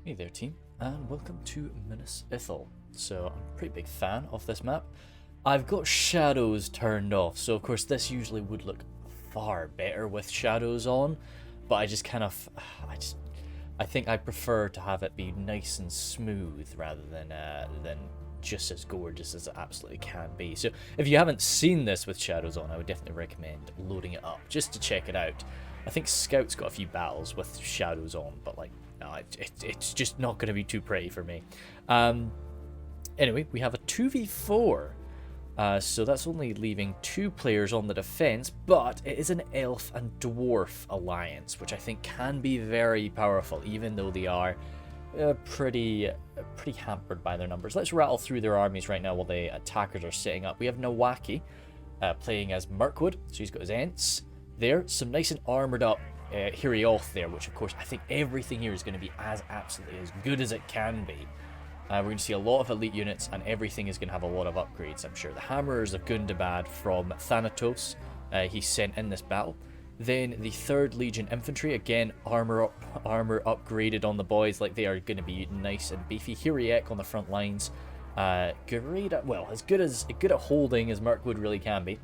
Hey there team, and welcome to Minas Ithil. So I'm a pretty big fan of this map. I've got shadows turned off, so of course this usually would look far better with shadows on, but I just kind of, I think I prefer to have it be nice and smooth rather than just as gorgeous as it absolutely can be. So if you haven't seen this with shadows on, I would definitely recommend loading it up just to check it out. I think Scout's got a few battles with shadows on, but like, no, it's just not going to be too pretty for me. Anyway, we have a 2v4. So that's only leaving 2 players on the defense, but it is an elf and dwarf alliance, which I think can be very powerful, even though they are pretty hampered by their numbers. Let's rattle through their armies right now while the attackers are setting up. We have Nawaki playing as Mirkwood, so he's got his Ents there. Some nice and armored up Hirioth there, which of course I think everything here is going to be absolutely as good as it can be. We're going to see a lot of elite units, and everything is going to have a lot of upgrades, I'm sure. The Hammerers of Gundabad from Thanatos, he sent in this battle. Then the 3rd Legion Infantry, again, armor upgraded on the boys, like they are going to be nice and beefy. Hiriek on the front lines. Great at, well, as good at holding as Mirkwood really can be.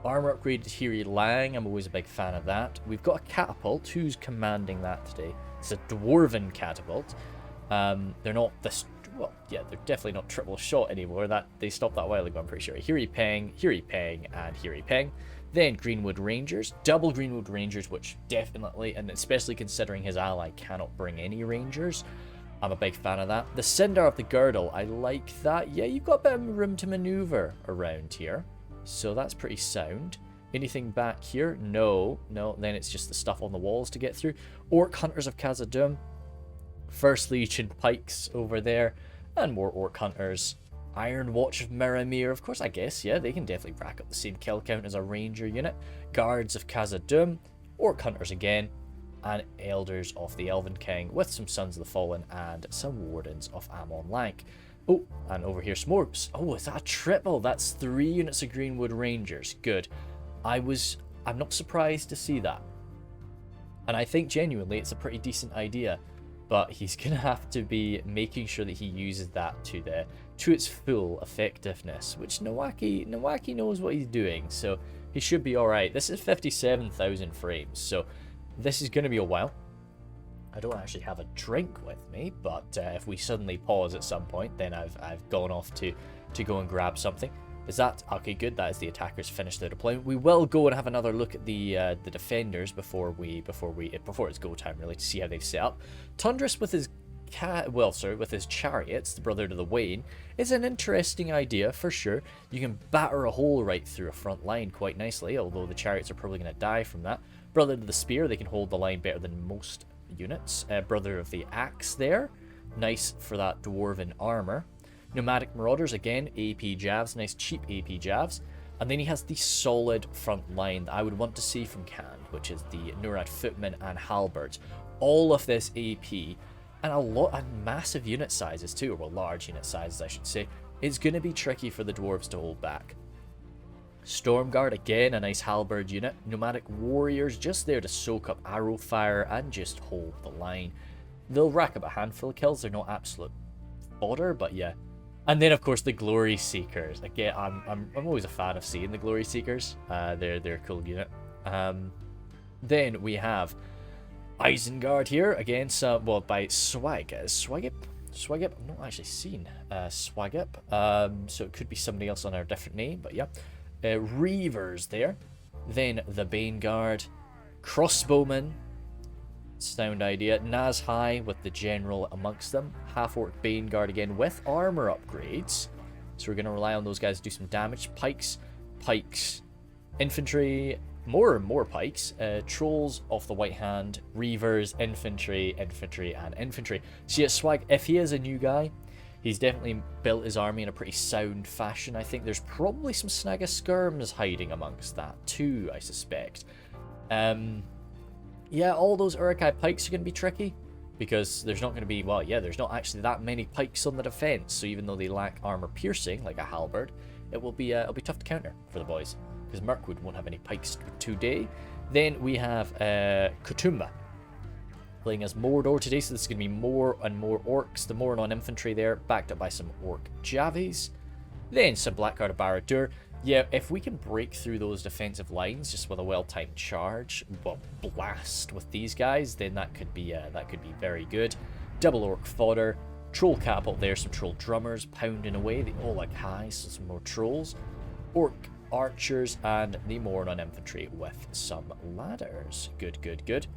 Armor upgraded Hiri Lang, I'm always a big fan of that. We've got a catapult. Who's commanding that today? It's a dwarven catapult. They're not this, well, yeah, they're definitely not triple shot anymore. That they stopped that a while ago, I'm pretty sure. Hiri Peng, and Hiri Peng. Then Greenwood Rangers, double Greenwood Rangers, which definitely, and especially considering his ally cannot bring any Rangers, I'm a big fan of that. The Cinder of the Girdle, I like that. Yeah, you've got a bit of room to maneuver around here. So that's pretty sound. Anything back here? No. Then it's just the stuff on the walls to get through. Orc Hunters of Khazad Dum. 1st Legion Pikes over there. And more Orc Hunters. Iron Watch of Miramir. Of course, I guess, yeah, they can definitely rack up the same kill count as a Ranger unit. Guards of Khazad Dum. Orc Hunters again. And Elders of the Elven King with some Sons of the Fallen and some Wardens of Amon Lank. Oh, and over here, Smorps. Oh, is that a triple? That's 3 units of Greenwood Rangers. Good. I'm not surprised to see that. And I think genuinely it's a pretty decent idea. But he's going to have to be making sure that he uses that to its full effectiveness. Which Nawaki knows what he's doing. So he should be alright. This is 57,000 frames. So this is going to be a while. I don't actually have a drink with me, but if we suddenly pause at some point, then I've gone off to go and grab something. Is that okay? Good. That is the attackers finished their deployment. We will go and have another look at the defenders before it's go time, really, to see how they've set up. Tundris with his with his chariots, the brother to the Wain, is an interesting idea for sure. You can batter a hole right through a front line quite nicely, although the chariots are probably going to die from that. Brother to the spear, they can hold the line better than most units. Brother of the axe there, nice for that dwarven armor. Nomadic Marauders, again, AP Javs, nice cheap AP Javs. And then he has the solid front line that I would want to see from Khand, which is the Nurad Footmen and Halberds. All of this AP, and a lot of massive unit sizes too, or large unit sizes I should say. It's going to be tricky for the dwarves to hold back. Stormguard, again, a nice halberd unit. Nomadic Warriors, just there to soak up arrow fire and just hold the line. They'll rack up a handful of kills. They're not absolute fodder, but yeah. And then, of course, the Glory Seekers. Again, I'm always a fan of seeing the Glory Seekers. They're a cool unit. Then we have Isengard here. Again, by Swagip. I've not actually seen Swagip. So it could be somebody else on a different name, but yeah. Reavers there. Then the Bane Guard. Crossbowmen. Sound idea. Nazhai with the general amongst them. Half-orc Bane Guard again with armor upgrades. So we're going to rely on those guys to do some damage. Pikes. Infantry. More pikes. Trolls off the White Hand. Reavers. Infantry. And infantry. So yeah, Swag, if he is a new guy, he's definitely built his army in a pretty sound fashion. I think there's probably some Snag of Skirms hiding amongst that too, I suspect. Yeah, all those Uruk-hai pikes are going to be tricky, because there's not going to be, well, yeah, there's not actually that many pikes on the defense, so even though they lack armor piercing, like a halberd, it'll be tough to counter for the boys, because Mirkwood won't have any pikes today. Then we have Kutumba, playing as Mordor today, so this is going to be more and more orcs. The Moron infantry there, backed up by some orc javies. Then some Blackguard of Barad-dûr. Yeah, if we can break through those defensive lines just with a well-timed charge, well, blast with these guys, then that could be very good. Double orc fodder, troll cap up there, some troll drummers pounding away. They all like high, so some more trolls. Orc archers and the Moron infantry with some ladders. Good, good, good.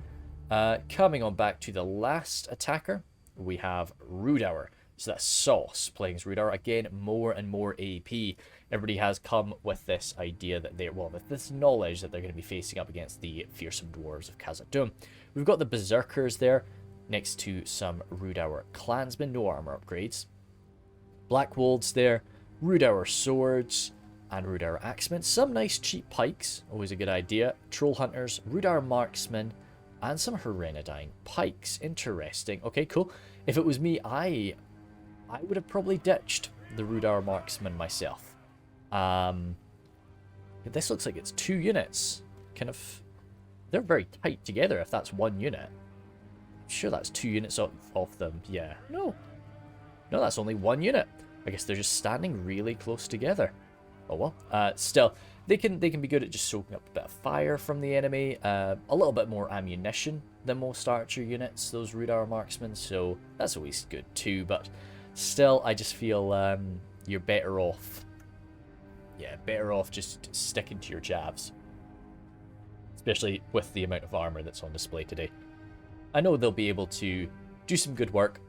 Coming on back to the last attacker, we have Rhudaur. So that's Sauce playing as Rhudaur. Again, more and more AP. Everybody has come with this idea that they're, well, with this knowledge that they're going to be facing up against the fearsome Dwarves of Khazad Dum. We've got the Berserkers there, next to some Rhudaur clansmen, no armor upgrades. Black Wolves there, Rhudaur swords, and Rhudaur axemen. Some nice cheap pikes, always a good idea. Troll hunters, Rhudaur marksmen, and some Herenadine pikes. Interesting. Okay, cool. If it was me, I would have probably ditched the Rhudaur marksman myself. This looks like it's 2 units. Kind of, they're very tight together if that's 1 unit. I'm sure that's 2 units of them. Yeah, no, that's only 1 unit. I guess they're just standing really close together. Oh well. Still, they can be good at just soaking up a bit of fire from the enemy. A little bit more ammunition than most archer units, those Rhudaur marksmen. So that's always good too. But still, I just feel you're better off. Yeah, better off just sticking to your jabs. Especially with the amount of armor that's on display today. I know they'll be able to do some good work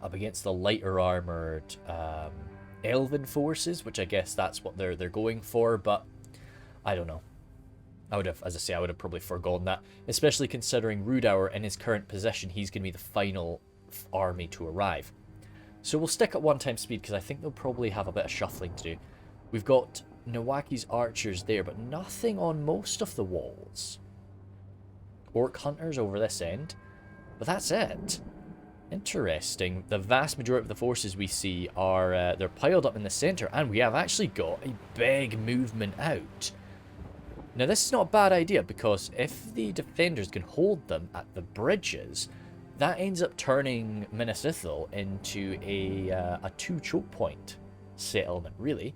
up against the lighter armored Elven forces, which I guess that's what they're going for, but I don't know. I would have, as I say, I would have probably forgone that, especially considering Rhudaur in his current position, he's going to be the final army to arrive. So we'll stick at 1 times speed because I think they'll probably have a bit of shuffling to do. We've got Nawaki's archers there, but nothing on most of the walls. Orc hunters over this end, but that's it. Interesting. The vast majority of the forces we see are they're piled up in the center, and we have actually got a big movement out. Now this is not a bad idea because if the defenders can hold them at the bridges, that ends up turning Minas Ithil into a 2 choke point settlement, really.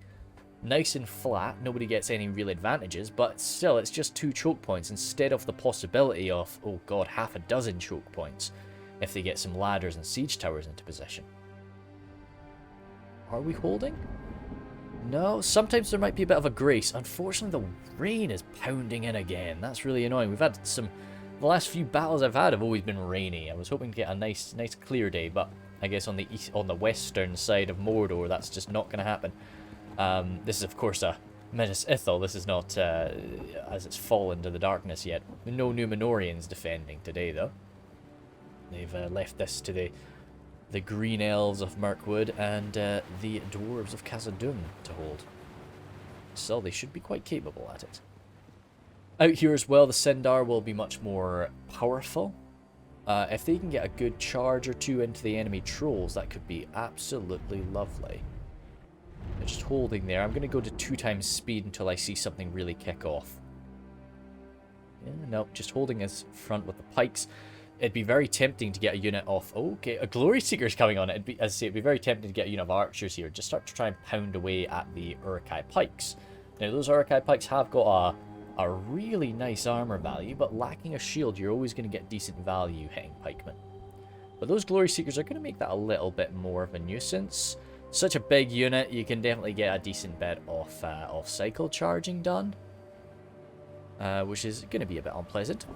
Nice and flat, nobody gets any real advantages, but still it's just 2 choke points instead of the possibility of, oh god, half a dozen choke points if they get some ladders and siege towers into position. Are we holding? No, sometimes there might be a bit of a grace. Unfortunately, the rain is pounding in again. That's really annoying. We've had some... The last few battles I've had have always been rainy. I was hoping to get a nice clear day, but I guess on the western side of Mordor, that's just not going to happen. This is, of course, a Minas Ithil. This is not as it's fallen to the darkness yet. No Númenóreans defending today, though. They've left this to the green Elves of Mirkwood and the Dwarves of Khazad Dum to hold. So they should be quite capable at it. Out here as well, the Sindar will be much more powerful. If they can get a good charge or 2 into the enemy trolls, that could be absolutely lovely. They're just holding there. I'm going to go to 2 times speed until I see something really kick off. Yeah, nope, just holding his front with the pikes. It'd be very tempting to get a unit off. Oh, okay, a Glory Seeker's coming on. As I say, it'd be very tempting to get a unit of archers here. Just start to try and pound away at the Uruk-hai pikes. Now, those Uruk-hai pikes have got a really nice armor value, but lacking a shield, you're always going to get decent value hitting pikemen. But those Glory Seekers are going to make that a little bit more of a nuisance. Such a big unit, you can definitely get a decent bit of cycle charging done, which is going to be a bit unpleasant.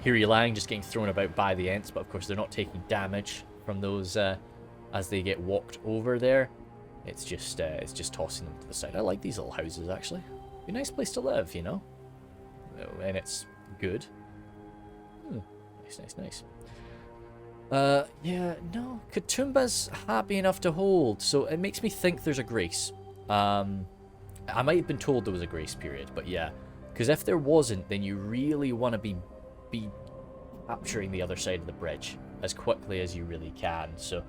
Here you're lying, just getting thrown about by the Ents, but of course they're not taking damage from those as they get walked over there. It's just tossing them to the side. I like these little houses, actually. Be a nice place to live, you know? And it's good. Nice. Yeah, no. Katoomba's happy enough to hold, so it makes me think there's a grace. I might have been told there was a grace period, but yeah. Because if there wasn't, then you really want to be capturing the other side of the bridge as quickly as you really can. So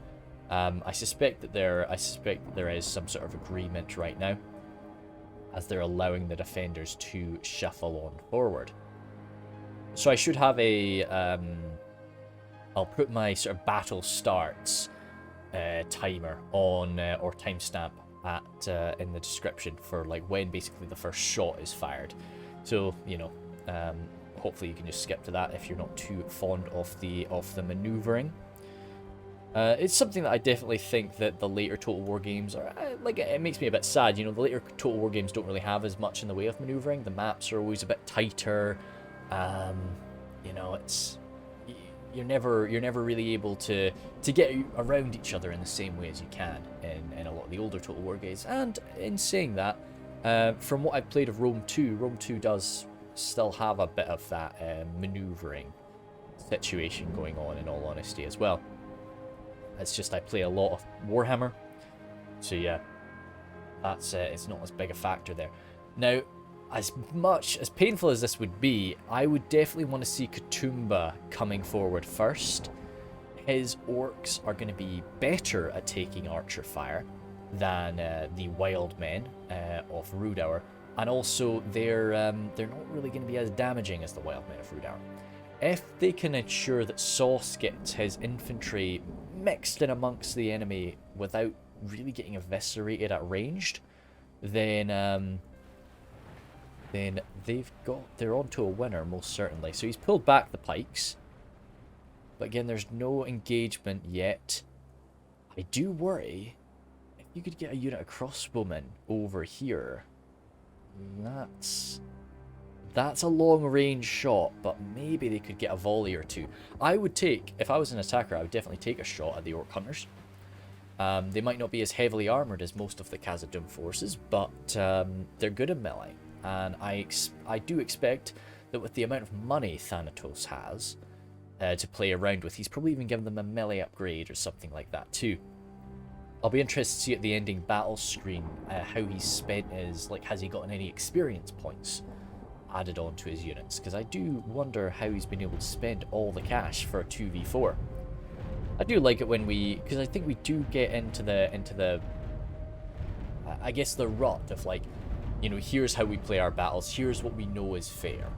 I suspect that there is some sort of agreement right now, as they're allowing the defenders to shuffle on forward. So I should have a I'll put my sort of battle starts timer on or timestamp at in the description for like when basically the first shot is fired. So you know, hopefully you can just skip to that if you're not too fond of the maneuvering. It's something that I definitely think that the later Total War games are like. It makes me a bit sad, you know. The later Total War games don't really have as much in the way of maneuvering. The maps are always a bit tighter. You know, you're never really able to get around each other in the same way as you can in a lot of the older Total War games. And in saying that, from what I've played of Rome 2 does still have a bit of that maneuvering situation going on, in all honesty, as well. It's just I play a lot of Warhammer, so yeah, that's it's not as big a factor there. Now, as painful as this would be, I would definitely want to see Katoomba coming forward first. His orcs are going to be better at taking archer fire than the wild men of Rhudaur, and also they're not really going to be as damaging as the wild men of Rhudaur. If they can ensure that Sauce gets his infantry mixed in amongst the enemy without really getting eviscerated at ranged, then they're onto a winner most certainly. So he's pulled back the pikes, but again, there's no engagement yet. I do worry if you could get a unit of crossbowmen over here. That's a long-range shot, but maybe they could get a volley or two. I would take, if I was an attacker, I would definitely take a shot at the Orc Hunters. They might not be as heavily armoured as most of the Khazad Dum forces, but they're good in melee. And I do expect that with the amount of money Thanatos has to play around with, he's probably even given them a melee upgrade or something like that too. I'll be interested to see at the ending battle screen how he's spent his, like, has he gotten any experience points added on to his units, because I do wonder how he's been able to spend all the cash for a 2v4. I do like it when because I think we do get into the I guess the rut of, like, you know, here's how we play our battles, here's what we know is fair.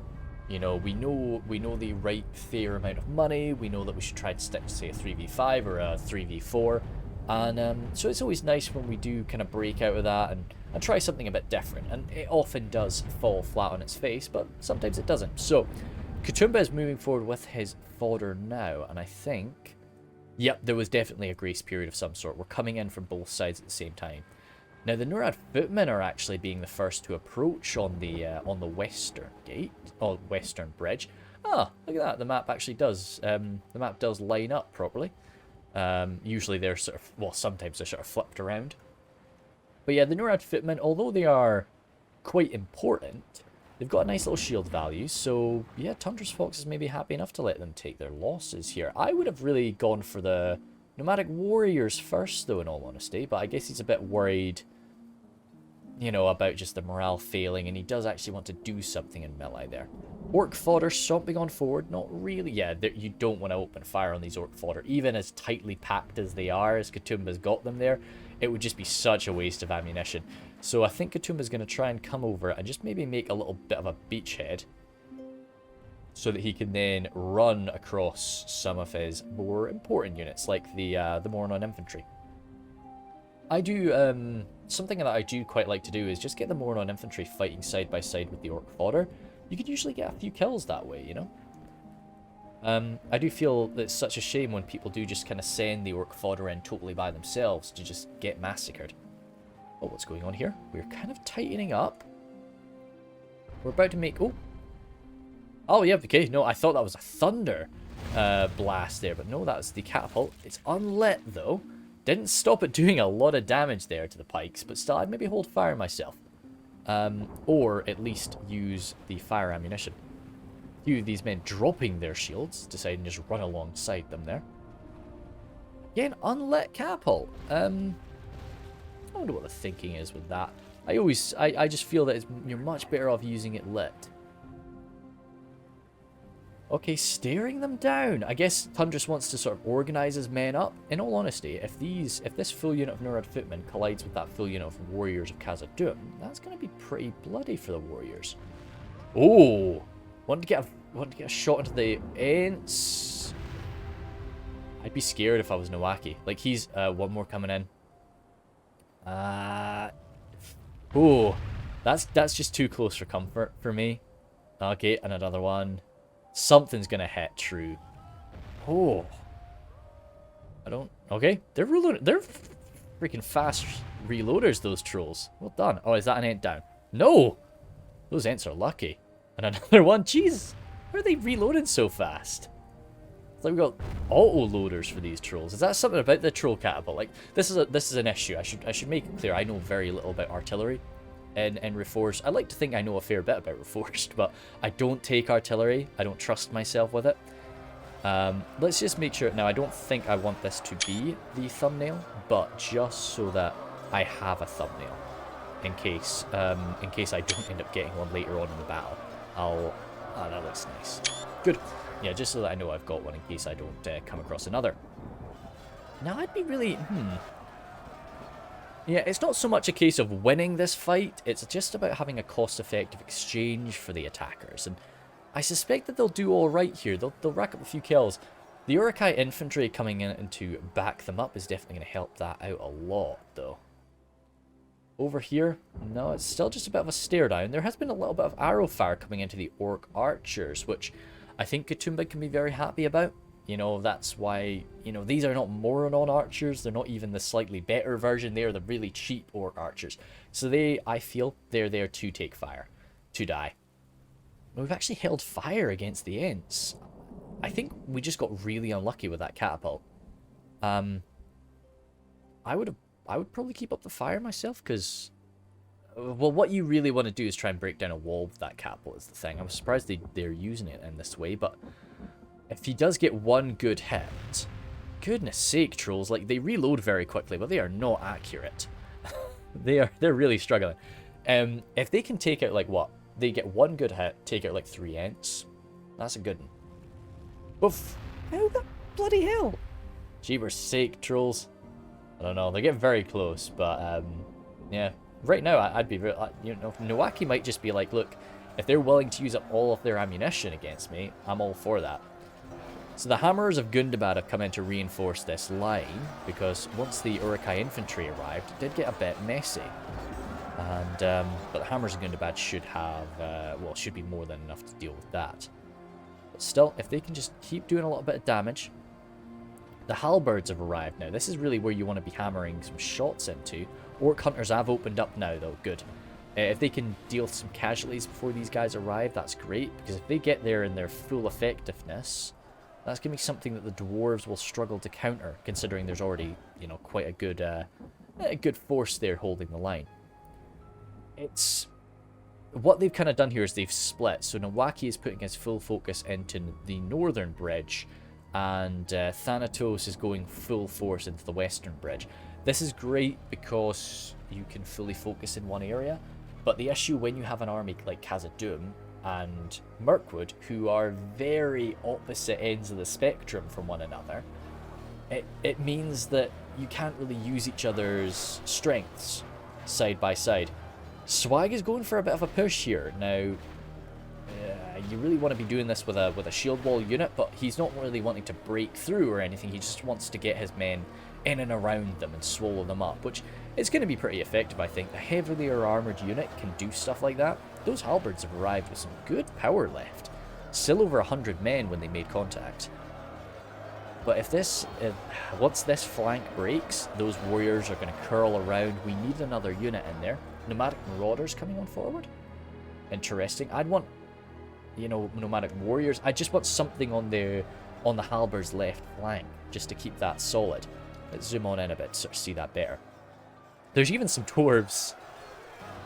You know, we know the right fair amount of money, we know that we should try to stick to, say, a 3v5 or a 3v4, and so it's always nice when we do kind of break out of that and try something a bit different, and it often does fall flat on its face, but sometimes it doesn't. So Katoomba is moving forward with his fodder now, and I think, yep, there was definitely a grace period of some sort. We're coming in from both sides at the same time. Now the Norad footmen are actually being the first to approach on the western gate, or western bridge. Ah, look at that, the map actually does, line up properly. Usually they're sort of, well, sometimes they're sort of flipped around. But yeah, the Norad footmen, although they are quite important, they've got a nice little shield value. So yeah, Tundra's Fox is maybe happy enough to let them take their losses here. I would have really gone for the nomadic warriors first, though, in all honesty. But I guess he's a bit worried, you know, about just the morale failing, and he does actually want to do something in melee there. Orc fodder stomping on forward, not really. Yeah, you don't want to open fire on these orc fodder, even as tightly packed as they are, as Katoomba's got them there. It would just be such a waste of ammunition. So I think Katoomba's going to try and come over and just maybe make a little bit of a beachhead so that he can then run across some of his more important units, like the Mornon infantry. I do, something that I do quite like to do is just get the Mornon infantry fighting side by side with the orc fodder. You could usually get a few kills that way, you know? I do feel that it's such a shame when people do just kind of send the orc fodder in totally by themselves to just get massacred. Oh, what's going on here? We're kind of tightening up. We're about to make... Oh, yeah, okay. No, I thought that was a thunder blast there, but no, that's the catapult. It's unlit, though. Didn't stop it doing a lot of damage there to the pikes, but still, I'd maybe hold fire myself. Or at least use the fire ammunition. A few of these men dropping their shields, deciding to just run alongside them there. Again, unlit catapult. I wonder what the thinking is with that. I just feel that you're much better off using it lit. Okay, staring them down. I guess Tundris wants to sort of organize his men up. In all honesty, if this full unit of Norad footmen collides with that full unit of warriors of Khazad Dum, that's going to be pretty bloody for the warriors. Oh, want to get a shot into the Ents. I'd be scared if I was Nowaki. Like, he's, one more coming in. Oh, that's just too close for comfort for me. Okay, and another one. Something's gonna hit true. Oh. I don't... Okay, they're reloading. They're freaking fast reloaders, those trolls. Well done. Oh, is that an ant down? No! Those ants are lucky. And another one. Jeez, why are they reloading so fast? It's like we've got auto-loaders for these trolls. Is that something about the troll catapult? Like, this is an issue. I should make it clear. I know very little about artillery in Reforged. I like to think I know a fair bit about Reforged, but I don't take artillery. I don't trust myself with it. Let's just make sure. Now, I don't think I want this to be the thumbnail, but just so that I have a thumbnail in case I don't end up getting one later on in the battle. Oh, that looks nice. Good. Yeah, just so that I know I've got one in case I don't come across another. Now, I'd be really... Yeah, it's not so much a case of winning this fight. It's just about having a cost-effective exchange for the attackers. And I suspect that they'll do all right here. They'll rack up a few kills. The Uruk-hai infantry coming in to back them up is definitely going to help that out a lot, though. Over here, no, it's still just a bit of a stare down. There has been a little bit of arrow fire coming into the orc archers, which I think Katoomba can be very happy about. You know, that's why, you know, these are not Moranon archers. They're not even the slightly better version. They are the really cheap orc archers. So I feel they're there to take fire, to die. We've actually held fire against the Ents. I think we just got really unlucky with that catapult. I would probably keep up the fire myself, because, well, what you really want to do is try and break down a wall with that catapult is the thing. I'm surprised they're using it in this way, but if he does get one good hit, goodness sake, trolls, like, they reload very quickly, but they are not accurate. They're really struggling. If they can take out, like, what? They get one good hit, take out, like, 3 Ents. That's a good one. Oof. How the bloody hell? Jeebers sake, trolls. I don't know, they get very close, but, yeah. Right now, I'd be, you know, Nowaki might just be like, look, if they're willing to use up all of their ammunition against me, I'm all for that. So the Hammerers of Gundabad have come in to reinforce this line, because once the Uruk-hai infantry arrived, it did get a bit messy. And, but the Hammers of Gundabad should have, well, should be more than enough to deal with that. But still, if they can just keep doing a little bit of damage. The halberds have arrived now. This is really where you want to be hammering some shots into. Orc hunters have opened up now, though. Good. If they can deal some casualties before these guys arrive, that's great. Because if they get there in their full effectiveness, that's going to be something that the dwarves will struggle to counter, considering there's already, you know, quite a good force there holding the line. It's... What they've kind of done here is they've split. So Nowaki is putting his full focus into the northern bridge, and Thanatos is going full force into the western bridge. This is great because you can fully focus in one area, but the issue when you have an army like Khazad Dum and Mirkwood, who are very opposite ends of the spectrum from one another, it means that you can't really use each other's strengths side by side. Swag is going for a bit of a push here. Now, you really want to be doing this with a shield wall unit, but he's not really wanting to break through or anything. He just wants to get his men in and around them and swallow them up, which is going to be pretty effective, I think. A heavily armored unit can do stuff like that. Those halberds have arrived with some good power left. Still over 100 men when they made contact. But once this flank breaks, those warriors are going to curl around. We need another unit in there. Nomadic Marauders coming on forward. Interesting. I'd want, you know, nomadic warriors. I just want something on the halberds left flank, just to keep that solid. Let's zoom on in a bit to sort of see that better. There's even some dwarves.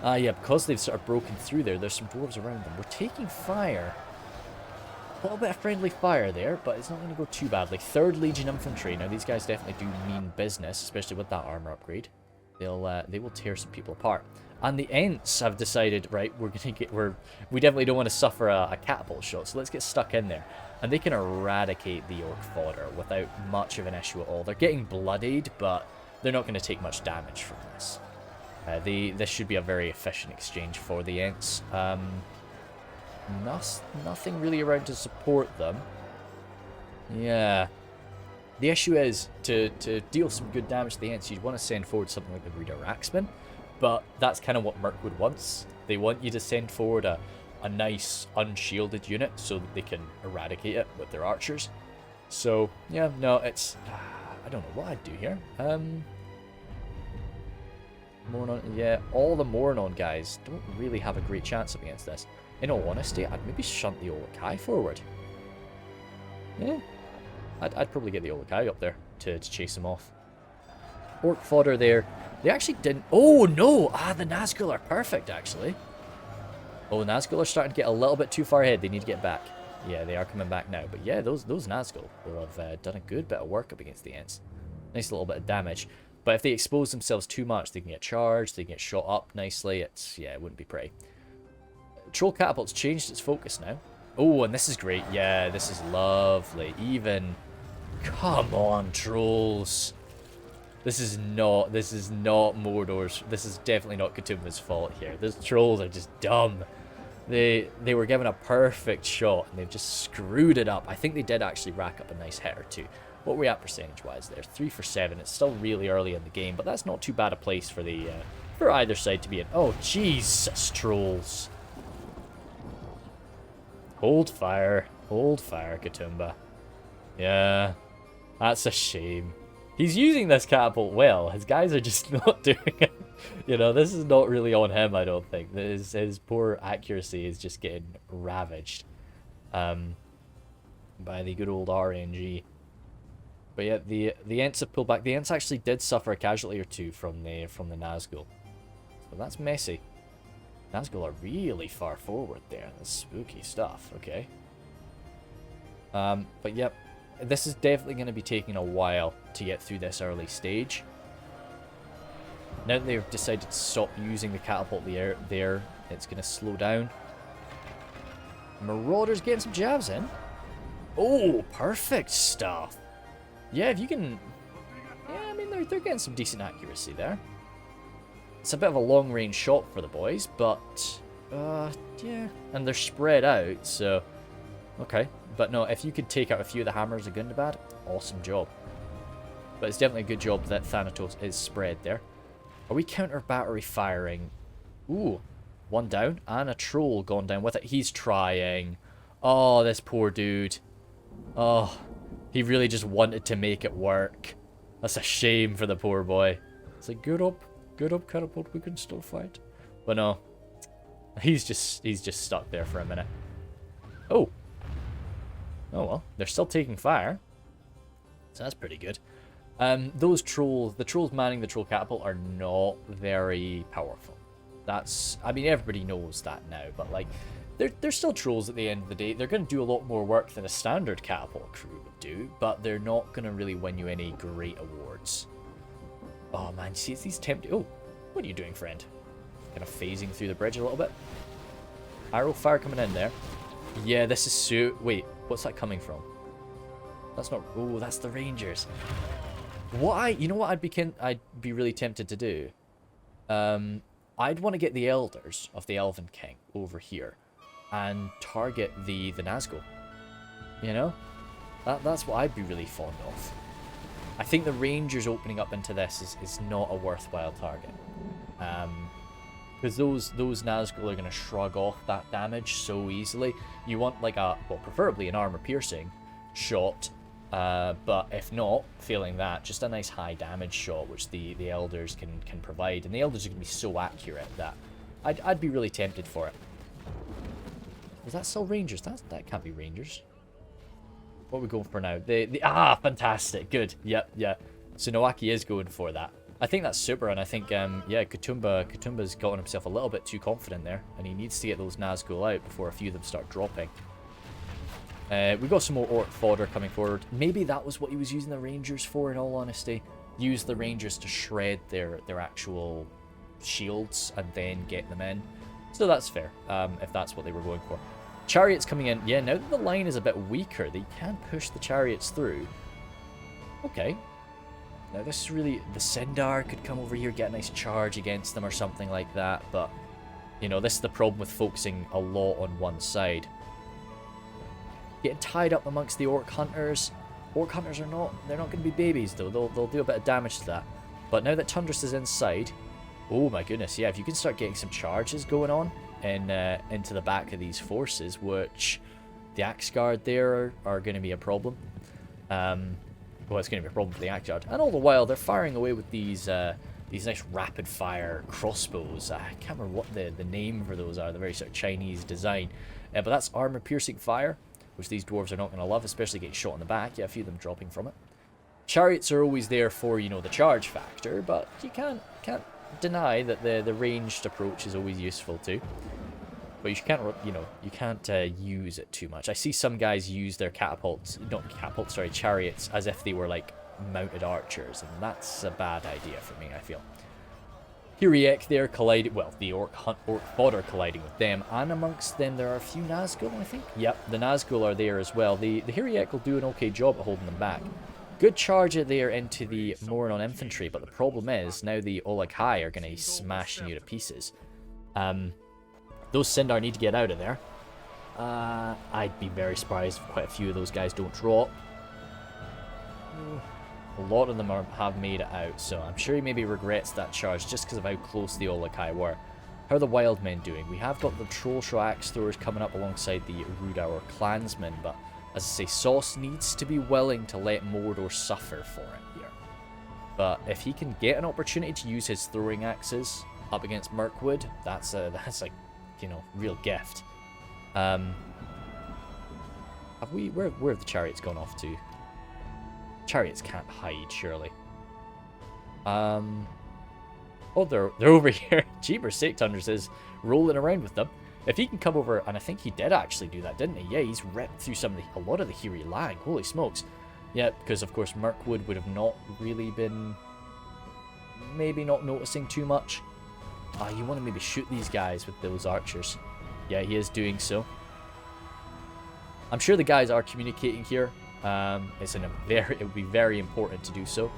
Yeah, because they've sort of broken through there, there's some dwarves around them. We're taking fire. A little bit of friendly fire there, but it's not going to go too badly. 3rd Legion Infantry. Now, these guys definitely do mean business, especially with that armor upgrade. They will tear some people apart. And the Ents have decided, right, we definitely don't want to suffer a catapult shot, so let's get stuck in there. And they can eradicate the orc fodder without much of an issue at all. They're getting bloodied, but they're not going to take much damage from this. This should be a very efficient exchange for the Ents. Nothing really around to support them. Yeah. The issue is, to deal some good damage to the Ents, you'd want to send forward something like the Rhudaur Axeman, but that's kind of what Mirkwood wants. They want you to send forward a nice unshielded unit so that they can eradicate it with their archers. So, yeah, no, it's... I don't know what I'd do here. Mornon, yeah, all the Mornon guys don't really have a great chance against this. In all honesty, I'd maybe shunt the Olokai forward. Yeah, I'd probably get the Olokai up there to chase him off. Orc fodder there. They actually didn't... Oh, no! The Nazgul are perfect, actually. Oh, the Nazgul are starting to get a little bit too far ahead. They need to get back. Yeah, they are coming back now. But yeah, those Nazgul will have done a good bit of work up against the Ents. Nice little bit of damage. But if they expose themselves too much, they can get charged, they can get shot up nicely. Yeah, it wouldn't be pretty. Troll Catapult's changed its focus now. Oh, and this is great. Yeah, this is lovely. Even... Come on, Trolls. This is not Mordor's... This is definitely not Katoomba's fault here. Those Trolls are just dumb. They were given a perfect shot, and they've just screwed it up. I think they did actually rack up a nice hit or two. What are we at percentage-wise there? 3 for 7. It's still really early in the game, but that's not too bad a place for the for either side to be in. Oh, Jesus, Trolls. Hold fire, Katoomba. Yeah, that's a shame. He's using this catapult well. His guys are just not doing it. You know, this is not really on him, I don't think. His poor accuracy is just getting ravaged by the good old RNG. But yeah, the Ents have pulled back. The Ents actually did suffer a casualty or two from the Nazgul. So that's messy. Nazgul are really far forward there. That's spooky stuff. Okay. But yep, this is definitely going to be taking a while to get through this early stage. Now that they've decided to stop using the catapult there, it's going to slow down. Marauder's getting some jabs in. Oh, perfect stuff. Yeah, if you can... Yeah, I mean, they're getting some decent accuracy there. It's a bit of a long-range shot for the boys, but... yeah. And they're spread out, so... Okay. But no, if you could take out a few of the hammers of Gundabad, awesome job. But it's definitely a good job that Thanatos is spread there. Are we counter-battery firing? Ooh. One down, and a troll gone down with it. He's trying. Oh, this poor dude. Oh... He really just wanted to make it work. That's a shame for the poor boy. It's like, get up, catapult, we can still fight. But no, he's just stuck there for a minute. Oh. Oh well, they're still taking fire. So that's pretty good. Those trolls, the trolls manning the troll catapult are not very powerful. That's, I mean, everybody knows that now, but like, they're still trolls at the end of the day. They're going to do a lot more work than a standard catapult crew would do, but they're not going to really win you any great awards. Oh man, you see, it's these tempting... Oh, what are you doing, friend? Kind of phasing through the bridge a little bit. Arrow fire coming in there. Yeah, this is so... Wait, what's that coming from? That's not... Oh, that's the Rangers. You know what I'd be really tempted to do? I'd want to get the Elders of the Elven King over here and target the Nazgul. You know? That's what I'd be really fond of. I think the Rangers opening up into this is not a worthwhile target. Because those Nazgul are going to shrug off that damage so easily. You want like well, preferably an armor-piercing shot. But if not, failing that, just a nice high damage shot, which the Elders can provide. And the Elders are going to be so accurate that I'd be really tempted for it. Is that still Rangers? That can't be Rangers. What are we going for now? Fantastic. Good. Yep, yeah. So Nowaki is going for that. I think that's super, and I think, yeah, Katoomba's gotten himself a little bit too confident there, and he needs to get those Nazgul out before a few of them start dropping. We've got some more orc fodder coming forward. Maybe that was what he was using the Rangers for, in all honesty. Use the Rangers to shred their actual shields and then get them in. So that's fair, if that's what they were going for. Chariots coming in. Yeah, now that the line is a bit weaker, they can push the chariots through. Okay. Now this is really... The Sindar could come over here, get a nice charge against them or something like that, but... You know, this is the problem with focusing a lot on one side. Getting tied up amongst the orc hunters. Orc hunters are not, they're not going to be babies though. They'll do a bit of damage to that. But now that Tundris is inside, oh my goodness, yeah, if you can start getting some charges going on into the back of these forces, which the Isengard there are going to be a problem. Well, it's going to be a problem for the Isengard. And all the while, they're firing away with these nice rapid-fire crossbows. I can't remember what the name for those are, the very sort of Chinese design. But that's armor-piercing fire, which these dwarves are not going to love, especially getting shot in the back. Yeah, a few of them dropping from it. Chariots are always there for, you know, the charge factor, but you can't deny that the ranged approach is always useful too. But you can't, you know, you can't use it too much. I see some guys use their chariots as if they were like mounted archers, and that's a bad idea for me, I feel. Hiriek there collided, well, the orc fodder colliding with them, and amongst them there are a few Nazgul, I think. Yep, the Nazgul are there as well. The Hiriek will do an okay job at holding them back. Good charge there into the Mordor infantry, but the problem is now the Olakai are going to be smashing you to pieces. Those Sindar need to get out of there. I'd be very surprised if quite a few of those guys don't drop. A lot of them have made it out, so I'm sure he maybe regrets that charge just because of how close the Olakai were. How are the wild men doing? We have got the Trollshaw axe throwers coming up alongside the Rhudaur clansmen, but as I say, Sauce needs to be willing to let Mordor suffer for it here. But if he can get an opportunity to use his throwing axes up against Mirkwood, that's like, you know, real gift. Have we? Where have the chariots gone off to? Chariots can't hide, surely. Oh, they're over here. Jeepers sake, Tundris is rolling around with them. If he can come over, and I think he did actually do that, didn't he? Yeah, he's ripped through a lot of the Hiri Lang. Holy smokes. Yeah, because of course Mirkwood would have not really been, maybe not noticing too much. You want to maybe shoot these guys with those archers. Yeah, he is doing so. I'm sure the guys are communicating here. It would be very important to do so.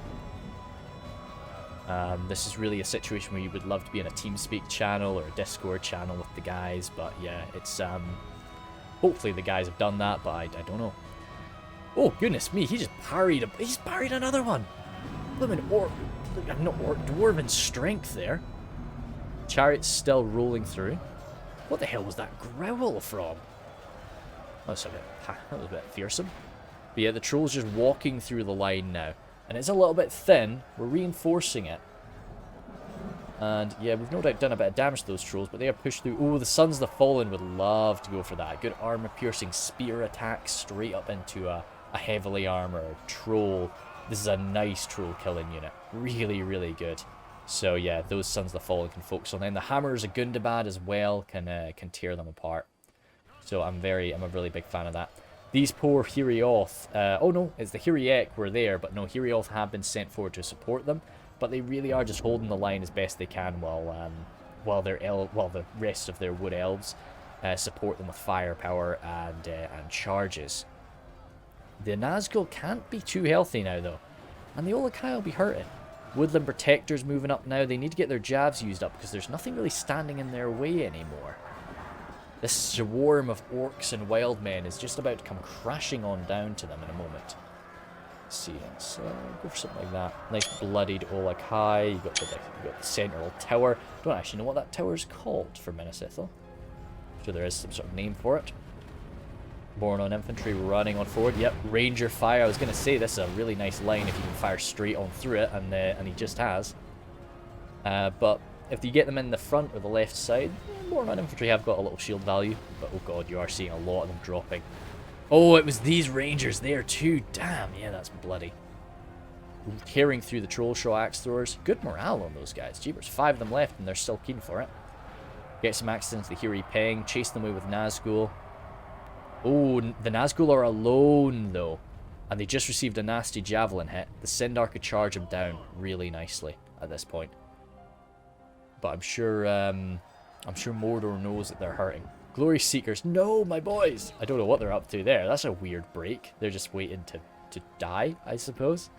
This is really a situation where you would love to be in a TeamSpeak channel or a Discord channel with the guys, but yeah, it's hopefully the guys have done that, but I don't know. Oh goodness me, he's parried another one. Dwarven strength there. Chariot's still rolling through. What the hell was that growl from? That was a bit fearsome. But yeah, the troll's just walking through the line now. And it's a little bit thin. We're reinforcing it. And yeah, we've no doubt done a bit of damage to those trolls, but they are pushed through. Oh, the Sons of the Fallen would love to go for that. Good armor-piercing spear attack straight up into a heavily armored troll. This is a nice troll killing unit. Really, really good. So yeah, those Sons of the Fallen can focus on them. The Hammers of Gundabad as well can tear them apart. So I'm a really big fan of that. These poor Hirioth, oh no, it's the Hiriek were there, but no, Hirioth have been sent forward to support them, but they really are just holding the line as best they can while the rest of their wood elves support them with firepower and charges. The Nazgul can't be too healthy now though, and the Olakai will be hurting. Woodland Protectors moving up now. They need to get their jabs used up because there's nothing really standing in their way anymore. This swarm of orcs and wild men is just about to come crashing on down to them in a moment. Let's see, let's go for something like that. Nice bloodied Olakai. You've got the central tower. Don't actually know what that tower is called for Minas Ithil. Sure there is some sort of name for it. Born on infantry running on forward. Yep, ranger fire. I was going to say this is a really nice line if you can fire straight on through it, and he just has. But if you get them in the front or the left side, Born on infantry have got a little shield value. But oh god, you are seeing a lot of them dropping. Oh, it was these rangers there too. Damn, yeah, that's bloody. Tearing through the Trollshaw axe throwers. Good morale on those guys. Jeepers, 5 of them left and they're still keen for it. Get some axes into the Hiri Peng. Chase them away with Nazgul. Oh, the Nazgul are alone though. And they just received a nasty javelin hit. The Sindar could charge them down really nicely at this point. But I'm sure Mordor knows that they're hurting. Glory Seekers, no, my boys! I don't know what they're up to there. That's a weird break. They're just waiting to die, I suppose.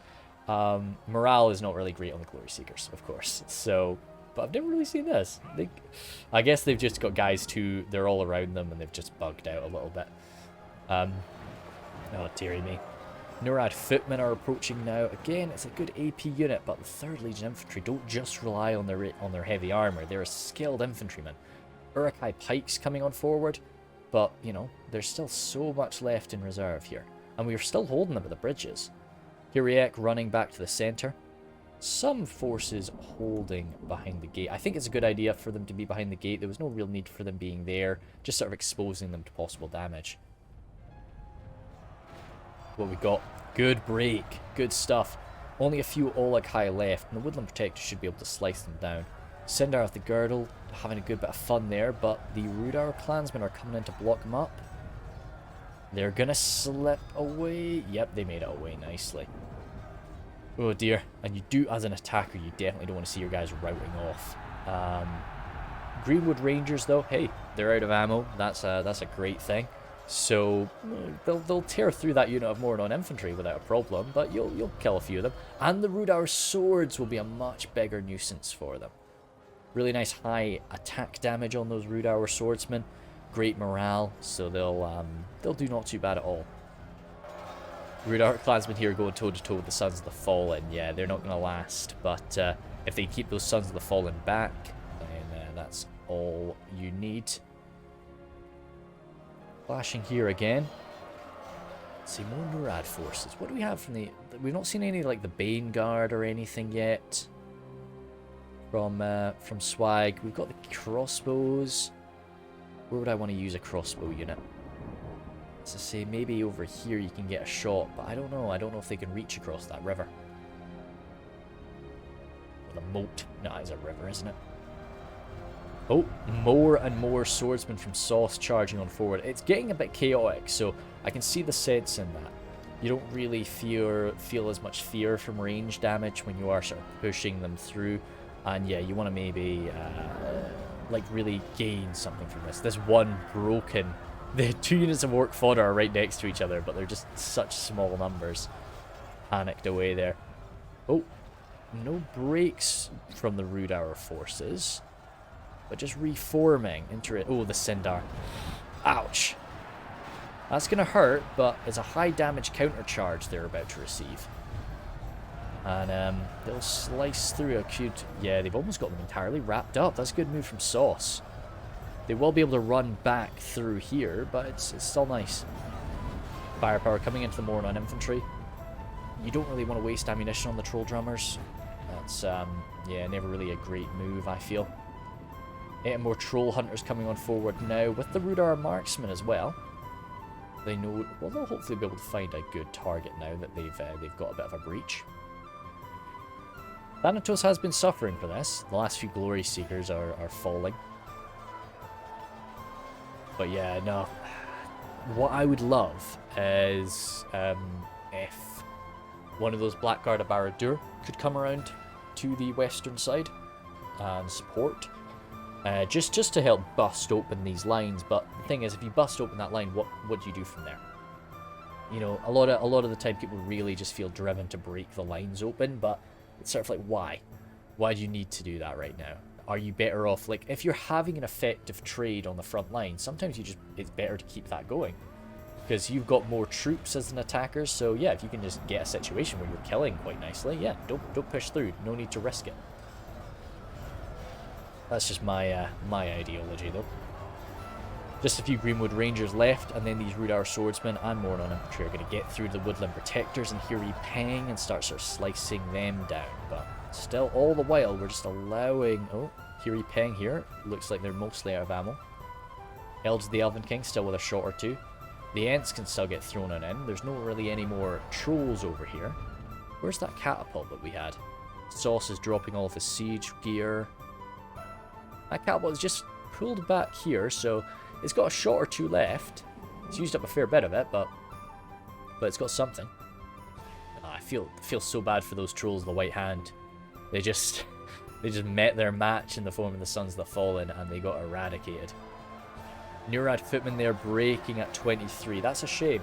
Morale is not really great on the Glory Seekers, of course. So, but I've never really seen this. I guess they've just got guys too. They're all around them, and they've just bugged out a little bit. Oh, dearie me. Nurad footmen are approaching now. Again, it's a good AP unit, but the 3rd Legion infantry don't just rely on their heavy armor. They're skilled infantrymen. Uruk-hai pikes coming on forward, but, you know, there's still so much left in reserve here. And we're still holding them at the bridges. Hiriek running back to the centre. Some forces holding behind the gate. I think it's a good idea for them to be behind the gate. There was no real need for them being there, just sort of exposing them to possible damage. What we got? Good break. Good stuff. Only a few Uruk-hai left, and the Woodland Protectors should be able to slice them down. Sindar of the Girdle having a good bit of fun there, but the Rhudaur clansmen are coming in to block them up. They're gonna slip away. Yep, they made it away nicely. Oh dear. And you do, as an attacker, you definitely don't want to see your guys routing off. Greenwood Rangers, though, hey, they're out of ammo. That's a great thing. So they'll tear through that unit of Mordor infantry without a problem, but you'll kill a few of them. And the Rhudaur swords will be a much bigger nuisance for them. Really nice high attack damage on those Rhudaur swordsmen. Great morale, so they'll do not too bad at all. Rhudaur clansmen here going toe-to-toe with the Sons of the Fallen. Yeah, they're not going to last, but if they keep those Sons of the Fallen back, then that's all you need. Flashing here again. Let's see, more Murad forces. What do we have from the... We've not seen any, like, the Bane Guard or anything yet. From Swag. We've got the crossbows. Where would I want to use a crossbow unit? As I say, maybe over here you can get a shot, but I don't know. I don't know if they can reach across that river. Or the moat. No, it's a river, isn't it? Oh, more and more swordsmen from Sauce charging on forward. It's getting a bit chaotic, so I can see the sense in that. You don't really feel as much fear from range damage when you are sort of pushing them through. And yeah, you want to maybe like really gain something from this. This one broken... The 2 units of orc fodder are right next to each other, but they're just such small numbers. Panicked away there. Oh, no breaks from the Rhudaur forces. But just reforming into it. Oh, the Sindar. Ouch. That's going to hurt, but it's a high damage counter charge they're about to receive. And they'll slice through a cute... Yeah, they've almost got them entirely wrapped up. That's a good move from Sauce. They will be able to run back through here, but it's still nice. Firepower coming into the Mordor infantry. You don't really want to waste ammunition on the Troll Drummers. That's, yeah, never really a great move, I feel. 8 more Troll Hunters coming on forward now, with the Rhudaur Marksmen as well. They know... Well, they'll hopefully be able to find a good target now that they've got a bit of a breach. Thanatos has been suffering for this. The last few Glory Seekers are falling. But yeah, no. What I would love is if one of those Blackguard of Barad-dûr could come around to the western side and support. Just to help bust open these lines. But the thing is, if you bust open that line, what do you do from there? You know, a lot of the time people really just feel driven to break the lines open, but it's sort of like, why? Why do you need to do that right now? Are you better off, like, if you're having an effective trade on the front line, sometimes it's better to keep that going. Because you've got more troops as an attacker, so yeah, if you can just get a situation where you're killing quite nicely, yeah, don't push through, no need to risk it. That's just my ideology, though. Just a few Greenwood Rangers left, and then these Rhudaur Swordsmen and Mordor Infantry are going to get through the Woodland Protectors and Hiri Peng and start sort of slicing them down. But still, all the while, we're just allowing... Oh, Hiri Peng here. Looks like they're mostly out of ammo. Elves of the Elven King still with a shot or two. The Ents can still get thrown on in. There's not really any more trolls over here. Where's that catapult that we had? Sauce is dropping all of his siege gear. That catapult is just pulled back here, so... It's got a shot or two left. It's used up a fair bit of it, but it's got something. I feel so bad for those trolls of the White Hand. They just met their match in the form of the Sons of the Fallen, and they got eradicated. Nurad Footman there breaking at 23. That's a shame.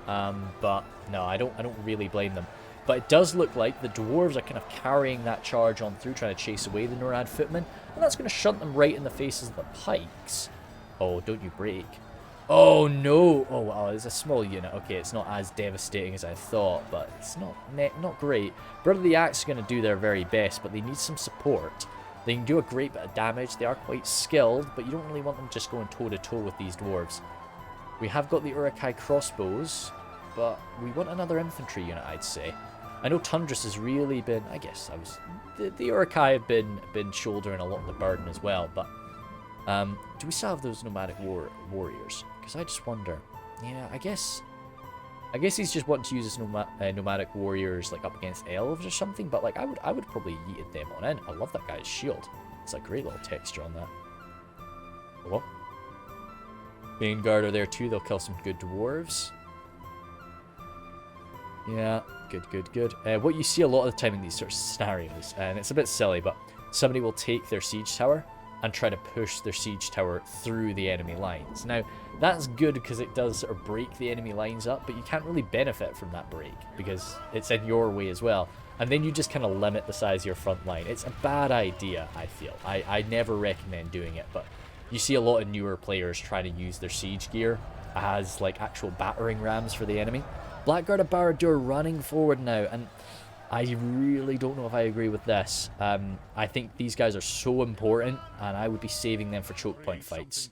But no, I don't really blame them. But it does look like the Dwarves are kind of carrying that charge on through, trying to chase away the Nurad Footmen, and that's going to shunt them right in the faces of the pikes. Oh, don't you break. Oh no! Oh wow, it's a small unit. Okay, it's not as devastating as I thought, but it's not great. Brother the Axe are going to do their very best, but they need some support. They can do a great bit of damage. They are quite skilled, but you don't really want them just going toe-to-toe with these dwarves. We have got the Uruk-hai crossbows, but we want another infantry unit, I'd say. I know Tundras has really been... I guess the Uruk-hai have been shouldering a lot of the burden as well, but... do we still have those nomadic warriors? Because I just wonder. Yeah, I guess he's just wanting to use his nomadic warriors like up against elves or something. But like I would probably yeeted them on in. I love that guy's shield. It's a great little texture on that. Oh, Isengard are there too. They'll kill some good dwarves. Yeah, good. What you see a lot of the time in these sort of scenarios, and it's a bit silly, but somebody will take their siege tower and try to push their siege tower through the enemy lines. Now, that's good because it does sort of break the enemy lines up, but you can't really benefit from that break because it's in your way as well. And then you just kind of limit the size of your front line. It's a bad idea, I feel. I never recommend doing it, but you see a lot of newer players trying to use their siege gear as like actual battering rams for the enemy. Blackguard of Barad-dûr running forward now, and I really don't know if I agree with this. I think these guys are so important, and I would be saving them for choke point fights.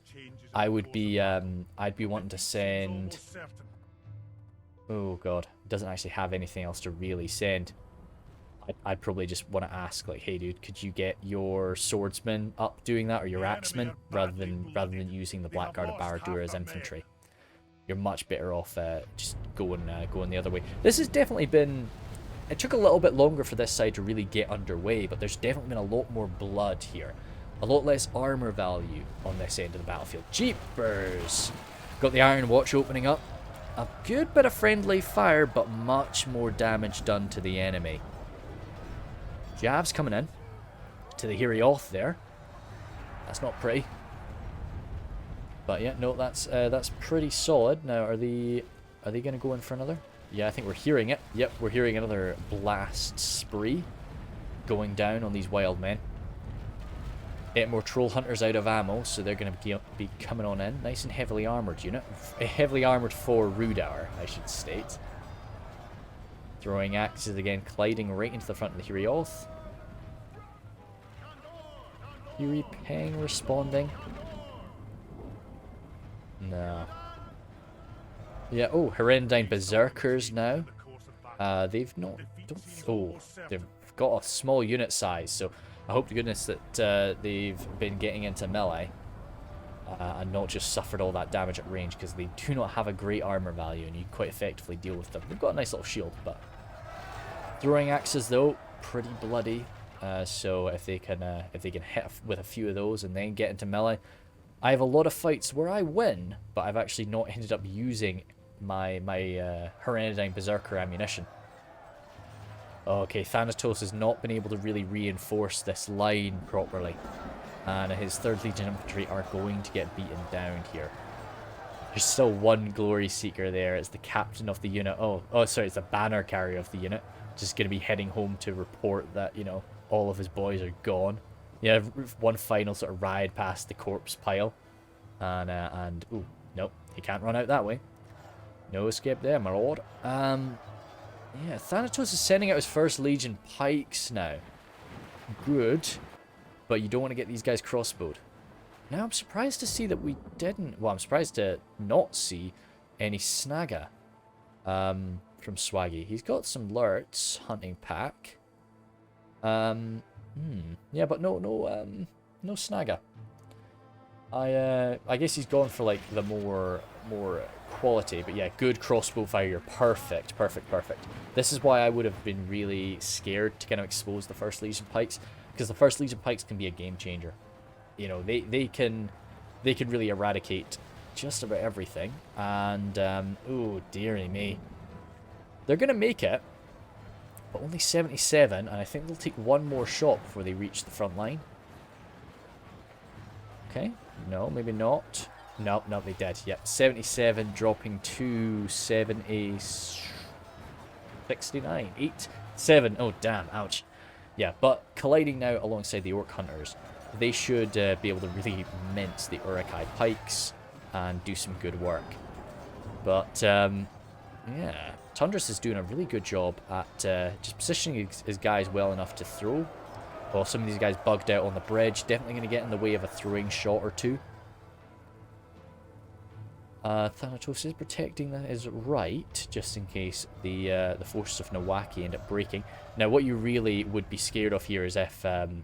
I would be, I'd be wanting to send... Oh god, doesn't actually have anything else to really send. I'd probably just want to ask, like, hey dude, could you get your swordsman up doing that, or your axeman, rather than using the Blackguard of Barad-dûr as infantry. You're much better off just going the other way. This has definitely been... It took a little bit longer for this side to really get underway, but there's definitely been a lot more blood here. A lot less armor value on this end of the battlefield. Jeepers! Got the Iron Watch opening up. A good bit of friendly fire, but much more damage done to the enemy. Jabs coming in to the Hirioth there. That's not pretty. But yeah, no, that's pretty solid. Now, are they going to go in for another? Yeah, I think we're hearing it. Yep, we're hearing another blast spree going down on these wild men. 8 more troll hunters out of ammo, so they're going to be coming on in. Nice and heavily armored unit. Heavily armored for Rhudaur, I should state. Throwing axes again, colliding right into the front of the Hirioth. Fury Peng responding. No. Yeah, oh, Herendine Berserkers now. They've not... they've got a small unit size, so I hope to goodness that they've been getting into melee and not just suffered all that damage at range, because they do not have a great armor value and you quite effectively deal with them. They've got a nice little shield, but... Throwing axes, though, pretty bloody. So if they can hit with a few of those and then get into melee... I have a lot of fights where I win, but I've actually not ended up using my Herendine Berserker ammunition. Okay, Thanatos has not been able to really reinforce this line properly. And his 3rd Legion infantry are going to get beaten down here. There's still one glory seeker there. It's the captain of the unit. Oh, sorry, it's the banner carrier of the unit. Just going to be heading home to report that, you know, all of his boys are gone. Yeah, one final sort of ride past the corpse pile. And ooh, nope, he can't run out that way. No escape there, my lord. Yeah, Thanatos is sending out his 1st Legion pikes now. Good. But you don't want to get these guys crossbowed. Now, I'm surprised to see that we didn't... Well, I'm surprised to not see any Snaga from Swaggy. He's got some Lurts hunting pack. Yeah, but no Snaga. I guess he's gone for like the more quality, but yeah, good crossbow fire, perfect. This is why I would have been really scared to kind of expose the 1st Legion pikes, because the 1st Legion pikes can be a game changer. You know, they can really eradicate just about everything, and oh dearie me, they're gonna make it. But only 77, and I think they'll take one more shot before they reach the front line. Okay, no, maybe not. Nope, they did. Yep, 77 dropping to 69. 8, 7. Oh, damn, ouch. Yeah, but colliding now alongside the Orc Hunters, they should be able to really mince the Uruk-hai pikes. and do some good work. But, yeah, Tundras is doing a really good job at just positioning his guys well enough to throw. Well, some of these guys bugged out on the bridge. Definitely going to get in the way of a throwing shot or two. Thanatos is protecting his right, just in case the forces of Nawaki end up breaking. Now, what you really would be scared of here is if Khand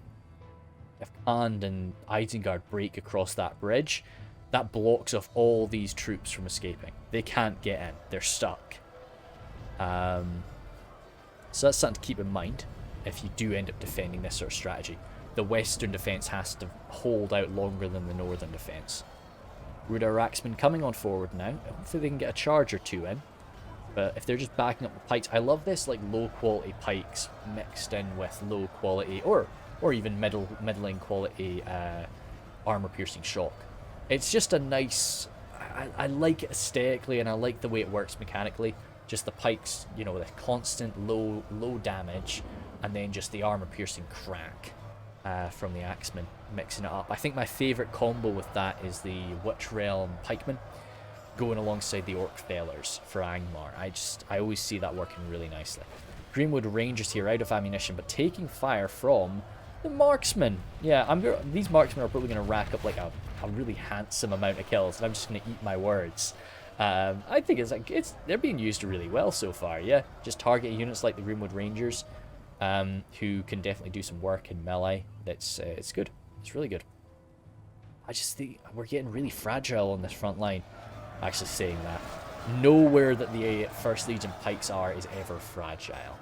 and Isengard break across that bridge, that blocks off all these troops from escaping. They can't get in. They're stuck. So that's something to keep in mind if you do end up defending this sort of strategy. The western defense has to hold out longer than the northern defense. Rhudaur Axemen coming on forward now. Hopefully they can get a charge or two in. But if they're just backing up the pikes, I love this like low quality pikes mixed in with low quality or even middling quality armor piercing shock. It's just a nice. I like it aesthetically and I like the way it works mechanically. Just the pikes, you know, with a constant low damage, and then just the armor piercing crack from the Axemen, mixing it up. I think my favourite combo with that is the Witch Realm Pikemen going alongside the Orc Fellers for Angmar. I always see that working really nicely. Greenwood Rangers here out of ammunition, but taking fire from the Marksmen. Yeah, these Marksmen are probably going to rack up like a really handsome amount of kills, and I'm just going to eat my words. I think they're being used really well so far. Yeah, just targeting units like the Greenwood Rangers, who can definitely do some work in melee. It's good. It's really good. I just think we're getting really fragile on this front line. Actually saying that, nowhere that the First Legion pikes are is ever fragile,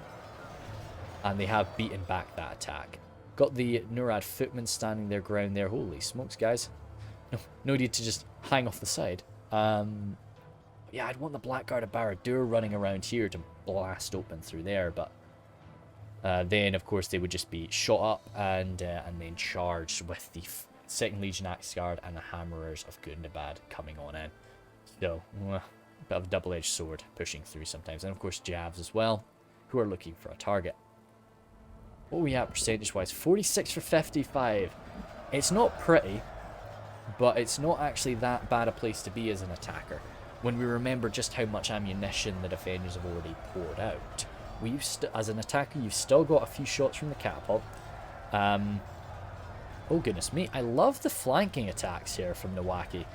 and they have beaten back that attack. Got the Nurad footmen standing their ground there. Holy smokes, guys! No need to just hang off the side. Yeah, I'd want the Blackguard of Barad-dûr running around here to blast open through there, but then of course they would just be shot up and then charged with the Second Legion Axe Guard and the Hammerers of Gundabad coming on in. So, bit of a double-edged sword pushing through sometimes, and of course Javs as well, who are looking for a target. What are we at percentage-wise? 46 for 55. It's not pretty, but it's not actually that bad a place to be as an attacker. When we remember just how much ammunition the defenders have already poured out. As an attacker, you've still got a few shots from the catapult. Oh goodness me, I love the flanking attacks here from Nawaki.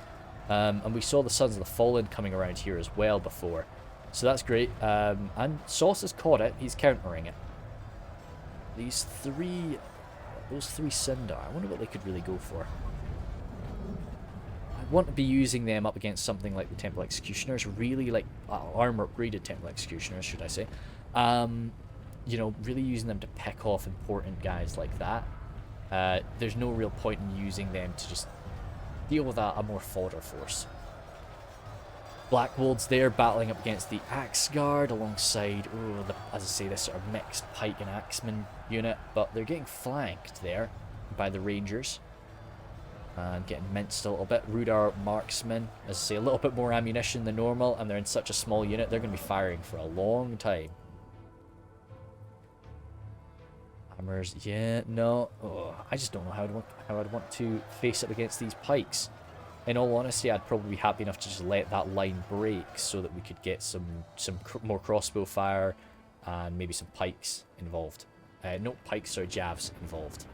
And we saw the Sons of the Fallen coming around here as well before. So that's great. And Sauce has caught it, he's countering it. Those three Sindar, I wonder what they could really go for. I want to be using them up against something like the Temple Executioners, really like armor upgraded Temple Executioners, should I say. You know, really using them to pick off important guys like that. There's no real point in using them to just deal with a more fodder force. Blackwold's there battling up against the Axe Guard alongside, as I say, this sort of mixed Pike and Axeman unit, but they're getting flanked there by the Rangers. And getting minced a little bit. Rhudaur Marksmen, as I say, a little bit more ammunition than normal, and they're in such a small unit, they're going to be firing for a long time. Hammers, yeah, no. I just don't know how I'd want to face up against these pikes. In all honesty, I'd probably be happy enough to just let that line break so that we could get some more crossbow fire and maybe some pikes involved. Not pikes, sorry, Javs involved.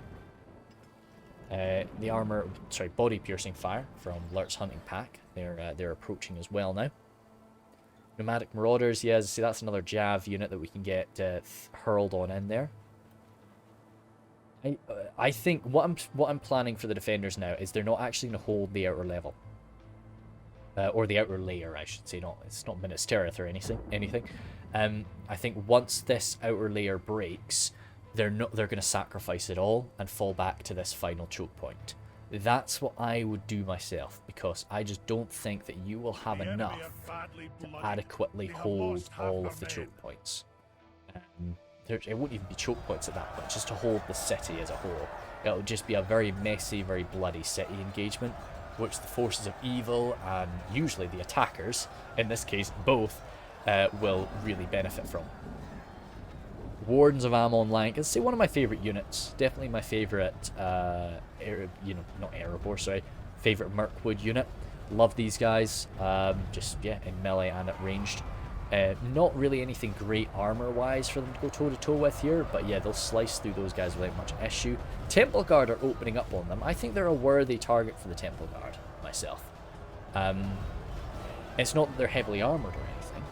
The body piercing fire from Lurt's hunting pack. They're approaching as well now. Nomadic Marauders, yeah, see that's another Jav unit that we can get hurled on in there. I think what I'm planning for the defenders now is they're not actually going to hold the outer level, or the outer layer, I should say. It's not Minas Tirith or anything. I think once this outer layer breaks, they're going to sacrifice it all and fall back to this final choke point. That's what I would do myself, because I just don't think that you will have enough to adequately hold all of the choke points. It won't even be choke points at that point, just to hold the city as a whole. It'll just be a very messy, very bloody city engagement, which the forces of evil and usually the attackers, in this case both, will really benefit from. Wardens of Amon Lank, I'd say one of my favourite units. Definitely my favourite, not Erebor, sorry, favourite Mirkwood unit. Love these guys. Just, yeah, in melee and at ranged. Not really anything great armor-wise for them to go toe-to-toe with here, but yeah, they'll slice through those guys without much issue. Temple Guard are opening up on them. I think they're a worthy target for the Temple Guard, myself. It's not that they're heavily armored or anything,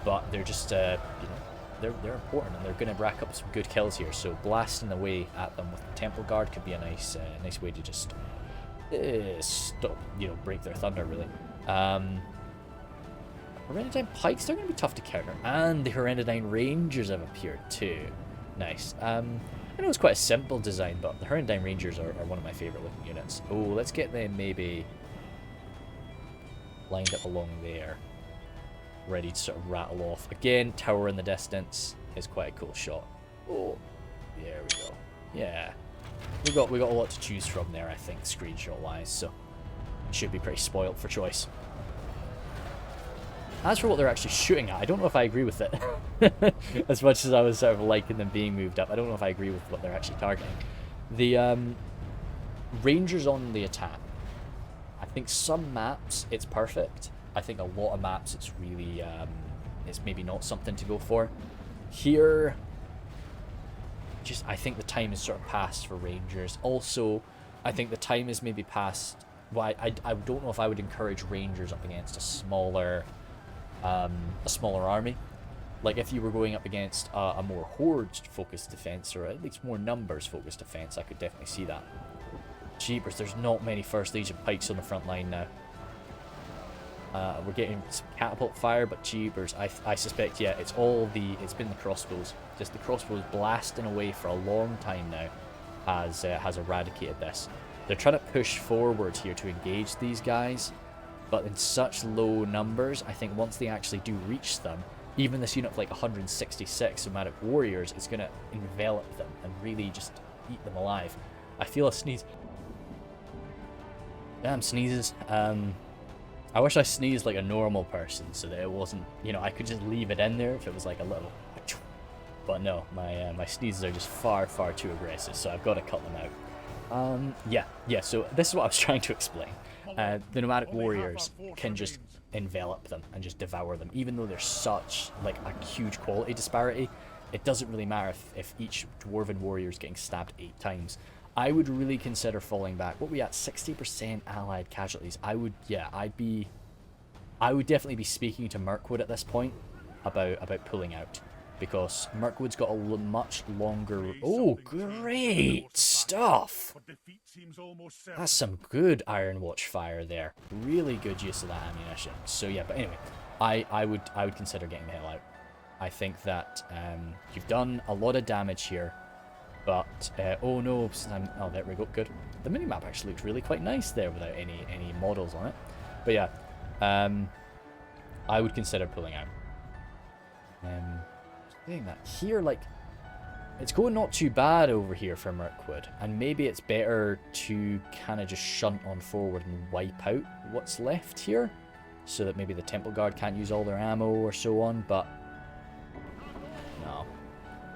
but they're just, you know, they're important, and they're going to rack up some good kills here, so blasting away at them with the Temple Guard could be a nice way to just stop, you know, break their thunder, really. Hereditine Pikes, they're going to be tough to counter. And the Hereditine Rangers have appeared too. Nice. I know it's quite a simple design, but the Hereditine Rangers are one of my favourite looking units. Oh, let's get them maybe lined up along there. Ready to sort of rattle off. Again, tower in the distance is quite a cool shot. Oh, there we go. Yeah. We got a lot to choose from there, I think, screenshot-wise, so should be pretty spoilt for choice. As for what they're actually shooting at, I don't know if I agree with it. As much as I was sort of liking them being moved up, I don't know if I agree with what they're actually targeting. The Rangers on the attack. I think some maps, it's perfect. I think a lot of maps, it's really, it's maybe not something to go for. Here, just, I think the time is sort of past for Rangers. Also, I think the time is maybe past, well, I don't know if I would encourage Rangers up against a smaller army. Like if you were going up against a more horde focused defense, or at least more numbers focused defense, I could definitely see that. Jeepers, there's not many First Legion pikes on the front line now. We're getting some catapult fire, but jeepers, I suspect, yeah, it's been the crossbows. Just the crossbows blasting away for a long time now has eradicated this. They're trying to push forward here to engage these guys, but in such low numbers, I think once they actually do reach them, even this unit of like 166 somatic warriors is going to envelop them and really just eat them alive. I feel a sneeze. Damn sneezes. I wish I sneezed like a normal person so that it wasn't, you know, I could just leave it in there if it was like a little. But no, my sneezes are just far too aggressive, so I've got to cut them out. Yeah, so this is what I was trying to explain. The nomadic warriors can just envelop them and just devour them, even though there's such like a huge quality disparity. It doesn't really matter if each dwarven warrior is getting stabbed 8 times. I would really consider falling back. What we at, 60% allied casualties? I would definitely be speaking to Mirkwood at this point about pulling out, because Mirkwood's got a much longer. Oh, great stuff! That's some good Iron Watch fire there. Really good use of that ammunition. So yeah, but anyway, I would consider getting the hell out. I think that you've done a lot of damage here, but oh no, oh there we go, good. The minimap actually looks really quite nice there without any models on it. But yeah, I would consider pulling out. Saying that here, like, it's going not too bad over here for Mirkwood, and maybe it's better to kind of just shunt on forward and wipe out what's left here, so that maybe the Temple Guard can't use all their ammo or so on. But no,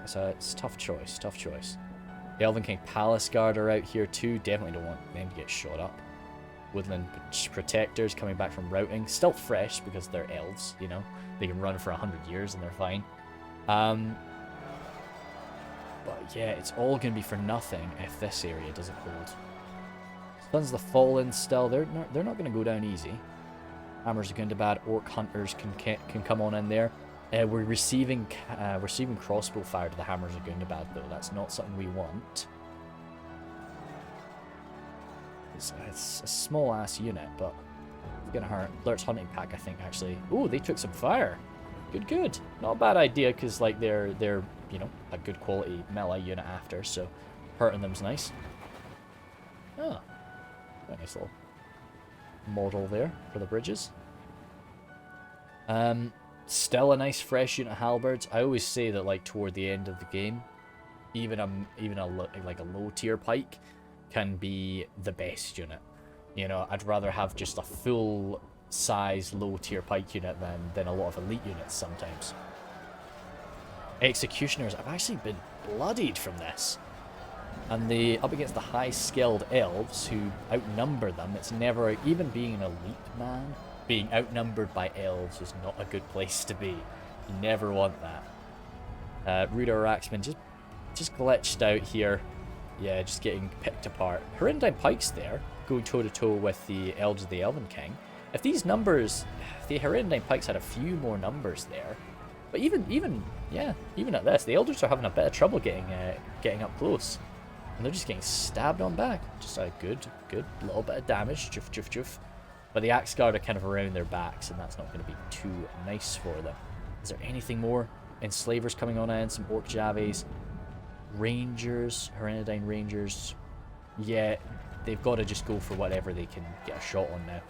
it's a tough choice. The Elven King Palace Guard are out here too. Definitely don't want them to get shot up. Woodland Protectors coming back from routing, still fresh because they're elves, you know, they can run for 100 years and they're fine. But yeah, it's all going to be for nothing if this area doesn't hold. Sons of the Fallen still, they're not going to go down easy. Hammers of Gundabad, Orc Hunters can come on in there. We're receiving crossbow fire to the Hammers of Gundabad though. That's not something we want. It's a small ass unit, but it's gonna hurt. Lurt's Hunting Pack, I think, actually. Oh, they took some fire. Good. Not a bad idea, because like they're you know, a good quality melee unit after, so hurting them's nice. Oh, nice little model there for the bridges. Still a nice fresh unit of halberds. I always say that like toward the end of the game, even a low tier pike can be the best unit. You know, I'd rather have just a full size low tier pike unit than a lot of elite units sometimes. Executioners, I've actually been bloodied from this. And up against the high-skilled elves who outnumber them, it's never, even being an elite man, being outnumbered by elves is not a good place to be. You never want that. Rhudaur Axeman just glitched out here. Yeah, just getting picked apart. Hereditary Pike's there, going toe-to-toe with the Elves of the Elven King. If these numbers, if the Hereditary Pikes had a few more numbers there, but even at this, the Elders are having a bit of trouble getting up close. And they're just getting stabbed on back. Just a good little bit of damage. Joof, joof, joof. But the Axe Guard are kind of around their backs, and that's not going to be too nice for them. Is there anything more? Enslavers coming on in, some Orc Javies. Rangers, Hereditary Rangers. Yeah, they've got to just go for whatever they can get a shot on now.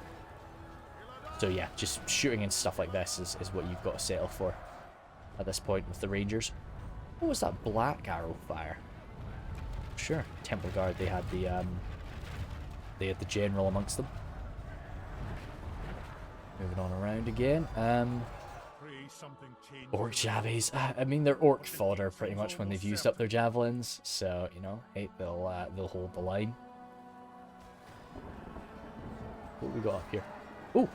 So yeah, just shooting and stuff like this is what you've got to settle for at this point with the Rangers. What was that black arrow fire? Sure, Temple Guard, they had the general amongst them. Moving on around again. Orc Javies. I mean, they're orc fodder pretty much when they've used up their javelins. So, you know, hey, they'll hold the line. What we got up here? Oh!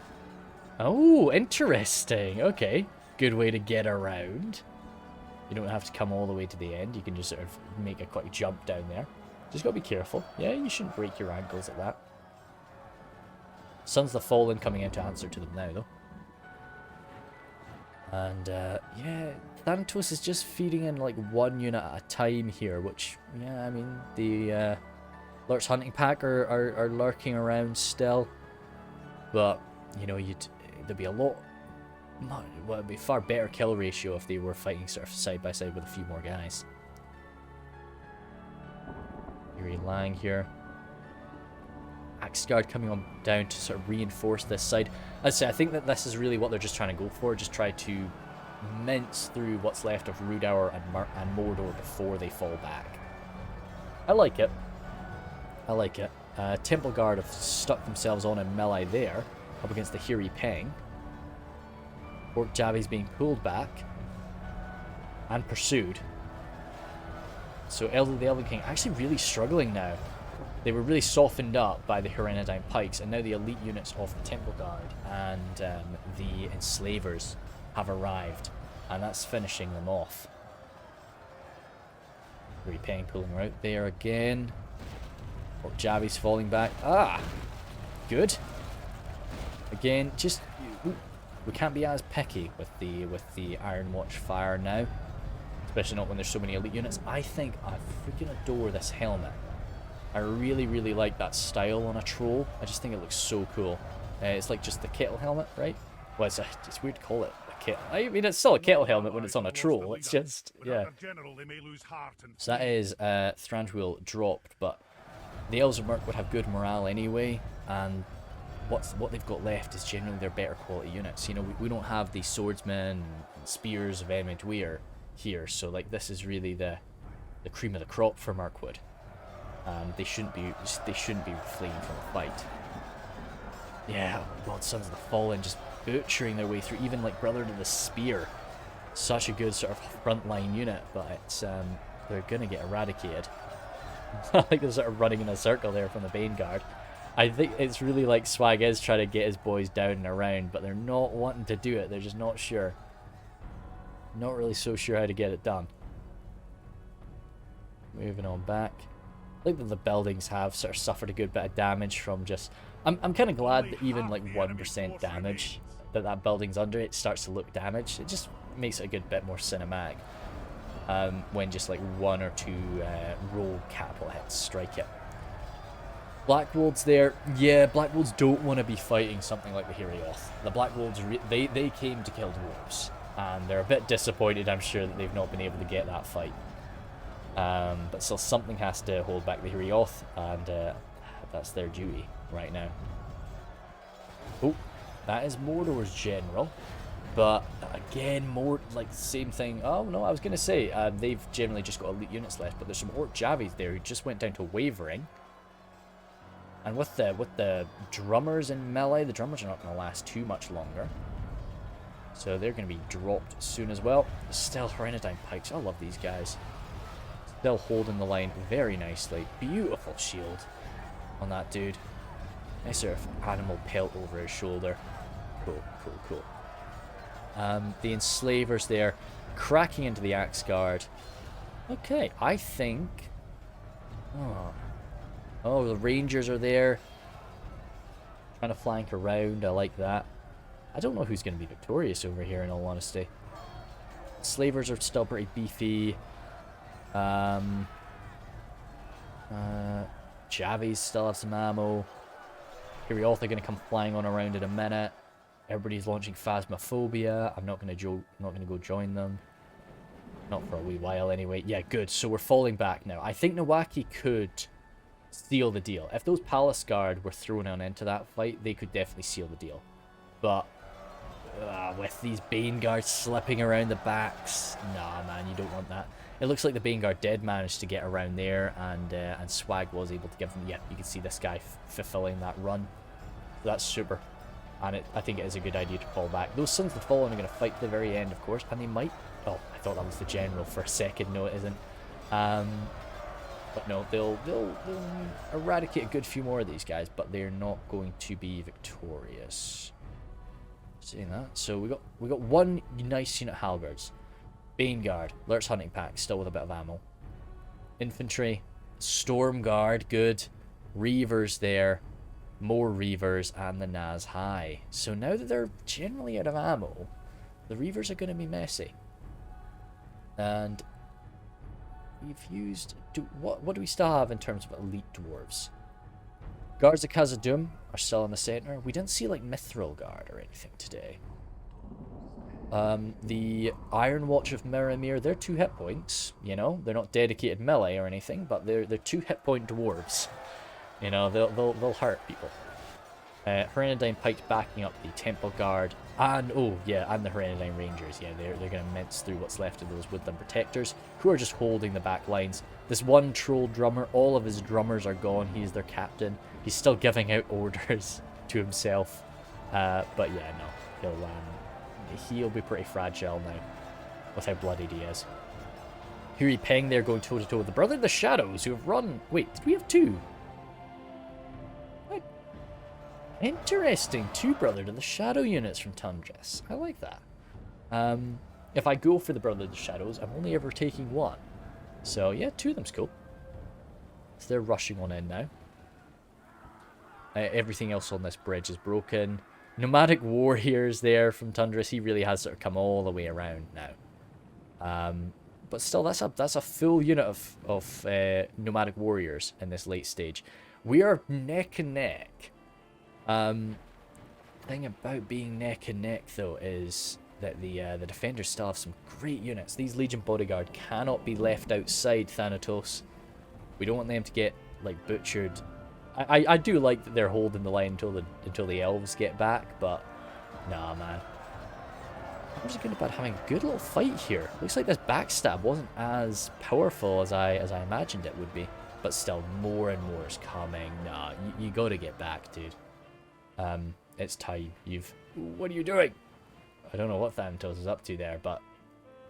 Oh, interesting. Okay. Good way to get around. You don't have to come all the way to the end. You can just sort of make a quick jump down there. Just gotta be careful. Yeah, you shouldn't break your ankles at that. Sons of the Fallen coming in to answer to them now, though. And, yeah, Thanatos is just feeding in, like, one unit at a time here, which, yeah, I mean, the Lurk's Hunting Pack are lurking around still. But, you know, there'd be a lot... Well, it'd be a far better kill ratio if they were fighting sort of side by side with a few more guys. Yuri Lang here. Axe Guard coming on down to sort of reinforce this side. As I say, I think that this is really what they're just trying to go for. Just try to mince through what's left of Rhudaur and Mordor before they fall back. I like it. I like it. Temple Guard have stuck themselves on in melee there, up against the Hiri Peng. Orc Javi's being pulled back and pursued. So Elder the Elven King actually really struggling now. They were really softened up by the Hereditary Pikes, and now the elite units of the Temple Guard and the Enslavers have arrived, and that's finishing them off. Hiri Peng pulling her out there again. Orc Javi's falling back. Ah! Good. Again, just... We can't be as picky with the Iron Watch fire now, especially not when there's so many elite units. I think I freaking adore this helmet. I really, really like that style on a troll. I just think it looks so cool. It's like just the kettle helmet, right? Well, it's weird to call it a kettle. I mean, it's still a kettle helmet when it's on a troll. It's just, yeah. So that is Thranduil dropped, but the Elves of Mirkwood have good morale anyway, and what they've got left is generally their better quality units. You know, we don't have the swordsmen and spears of Emendweir here, so like this is really the cream of the crop for Mirkwood. They shouldn't be fleeing from a fight. Yeah, God, Sons of the Fallen just butchering their way through, even like Brother to the Spear. Such a good sort of frontline unit, but it's they're gonna get eradicated. I think they're sort of running in a circle there from the Bane Guard. I think it's really like Swag is trying to get his boys down and around, but they're not wanting to do it. They're just not sure. Not really so sure how to get it done. Moving on back. I think that the buildings have sort of suffered a good bit of damage from just... I'm kind of glad that even like 1% damage that building's under it starts to look damaged. It just makes it a good bit more cinematic when just like one or two roll catapult hits strike it. Blackwolds there. Yeah, Blackwolds don't want to be fighting something like the Hirioth. The Blackwolds, they came to kill dwarves, and they're a bit disappointed, I'm sure, that they've not been able to get that fight. But still, something has to hold back the Hirioth, and that's their duty right now. Oh, that is Mordor's general. But again, more like the same thing. Oh no, I was going to say, they've generally just got elite units left, but there's some Orc Javies there who just went down to Wavering. And with the drummers in melee, the drummers are not going to last too much longer. So they're going to be dropped soon as well. Still Hereditary Pikes. I love these guys. Still holding the line very nicely. Beautiful shield on that dude. Nice sort of animal pelt over his shoulder. Cool, cool, cool. The enslavers there, cracking into the axe guard. Okay, I think... Oh, the rangers are there. Trying to flank around, I like that. I don't know who's going to be victorious over here, in all honesty. Slavers are still pretty beefy. Javies still have some ammo. Here we all are going to come flying on around in a minute. Everybody's launching Phasmophobia. I'm not going to go join them. Not for a wee while anyway. Yeah, good. So we're falling back now. I think Nawaki could seal the deal. If those Palace Guard were thrown on into that fight, they could definitely seal the deal. But with these Bane Guards slipping around the backs, nah, man, you don't want that. It looks like the Bane Guard did manage to get around there, and Swag was able to give them. Yeah, you can see this guy fulfilling that run. So that's super. And I think it is a good idea to fall back. Those Sons of the Fallen are going to fight to the very end, of course, and they might... Oh, I thought that was the general for a second. No, it isn't. But no, they'll eradicate a good few more of these guys, but they're not going to be victorious. Saying that, so we got one nice unit of halberds. Bane Guard, Lurch Hunting Pack, still with a bit of ammo. Infantry, Storm Guard, good. Reavers there. More Reavers, and the Naz High. So now that they're generally out of ammo, the Reavers are going to be messy. And we've used... What do we still have in terms of elite dwarves? Guards of Khazad Dum are still in the centre. We didn't see, like, Mithril Guard or anything today. The Iron Watch of Mirkwood, they're 2 hit points, you know? They're not dedicated melee or anything, but they're 2 hit point dwarves. You know, they'll hurt people. Herenidine Pikes backing up the Temple Guard, and and the Herenidine Rangers. Yeah, they're going to mince through what's left of those Woodland Protectors, who are just holding the back lines. This one troll drummer, all of his drummers are gone. He's their captain. He's still giving out orders to himself, but yeah, no, he'll be pretty fragile now with how bloodied he is. Huri Peng there going toe to toe with the Brother of the Shadows, who have run. Wait, did we have 2? Interesting, 2 Brother to the Shadow units from Tundras. I like that. If I go for the Brother of the Shadows, I'm only ever taking 1. So yeah, 2 of them's cool. So they're rushing on in now. Everything else on this bridge is broken. Nomadic Warriors there from Tundras. He really has sort of come all the way around now. But still, that's a full unit of Nomadic Warriors in this late stage. We are neck and neck. Thing about being neck and neck though is that the defenders still have some great units. These Legion Bodyguard cannot be left outside Thanatos. We don't want them to get like butchered. I do like that they're holding the line until the elves get back, but nah, man. I'm just going about having a good little fight here. Looks like this backstab wasn't as powerful as I imagined it would be, but still more and more is coming. Nah, you got to get back, dude. It's time. What are you doing? I don't know what Thanatos is up to there, but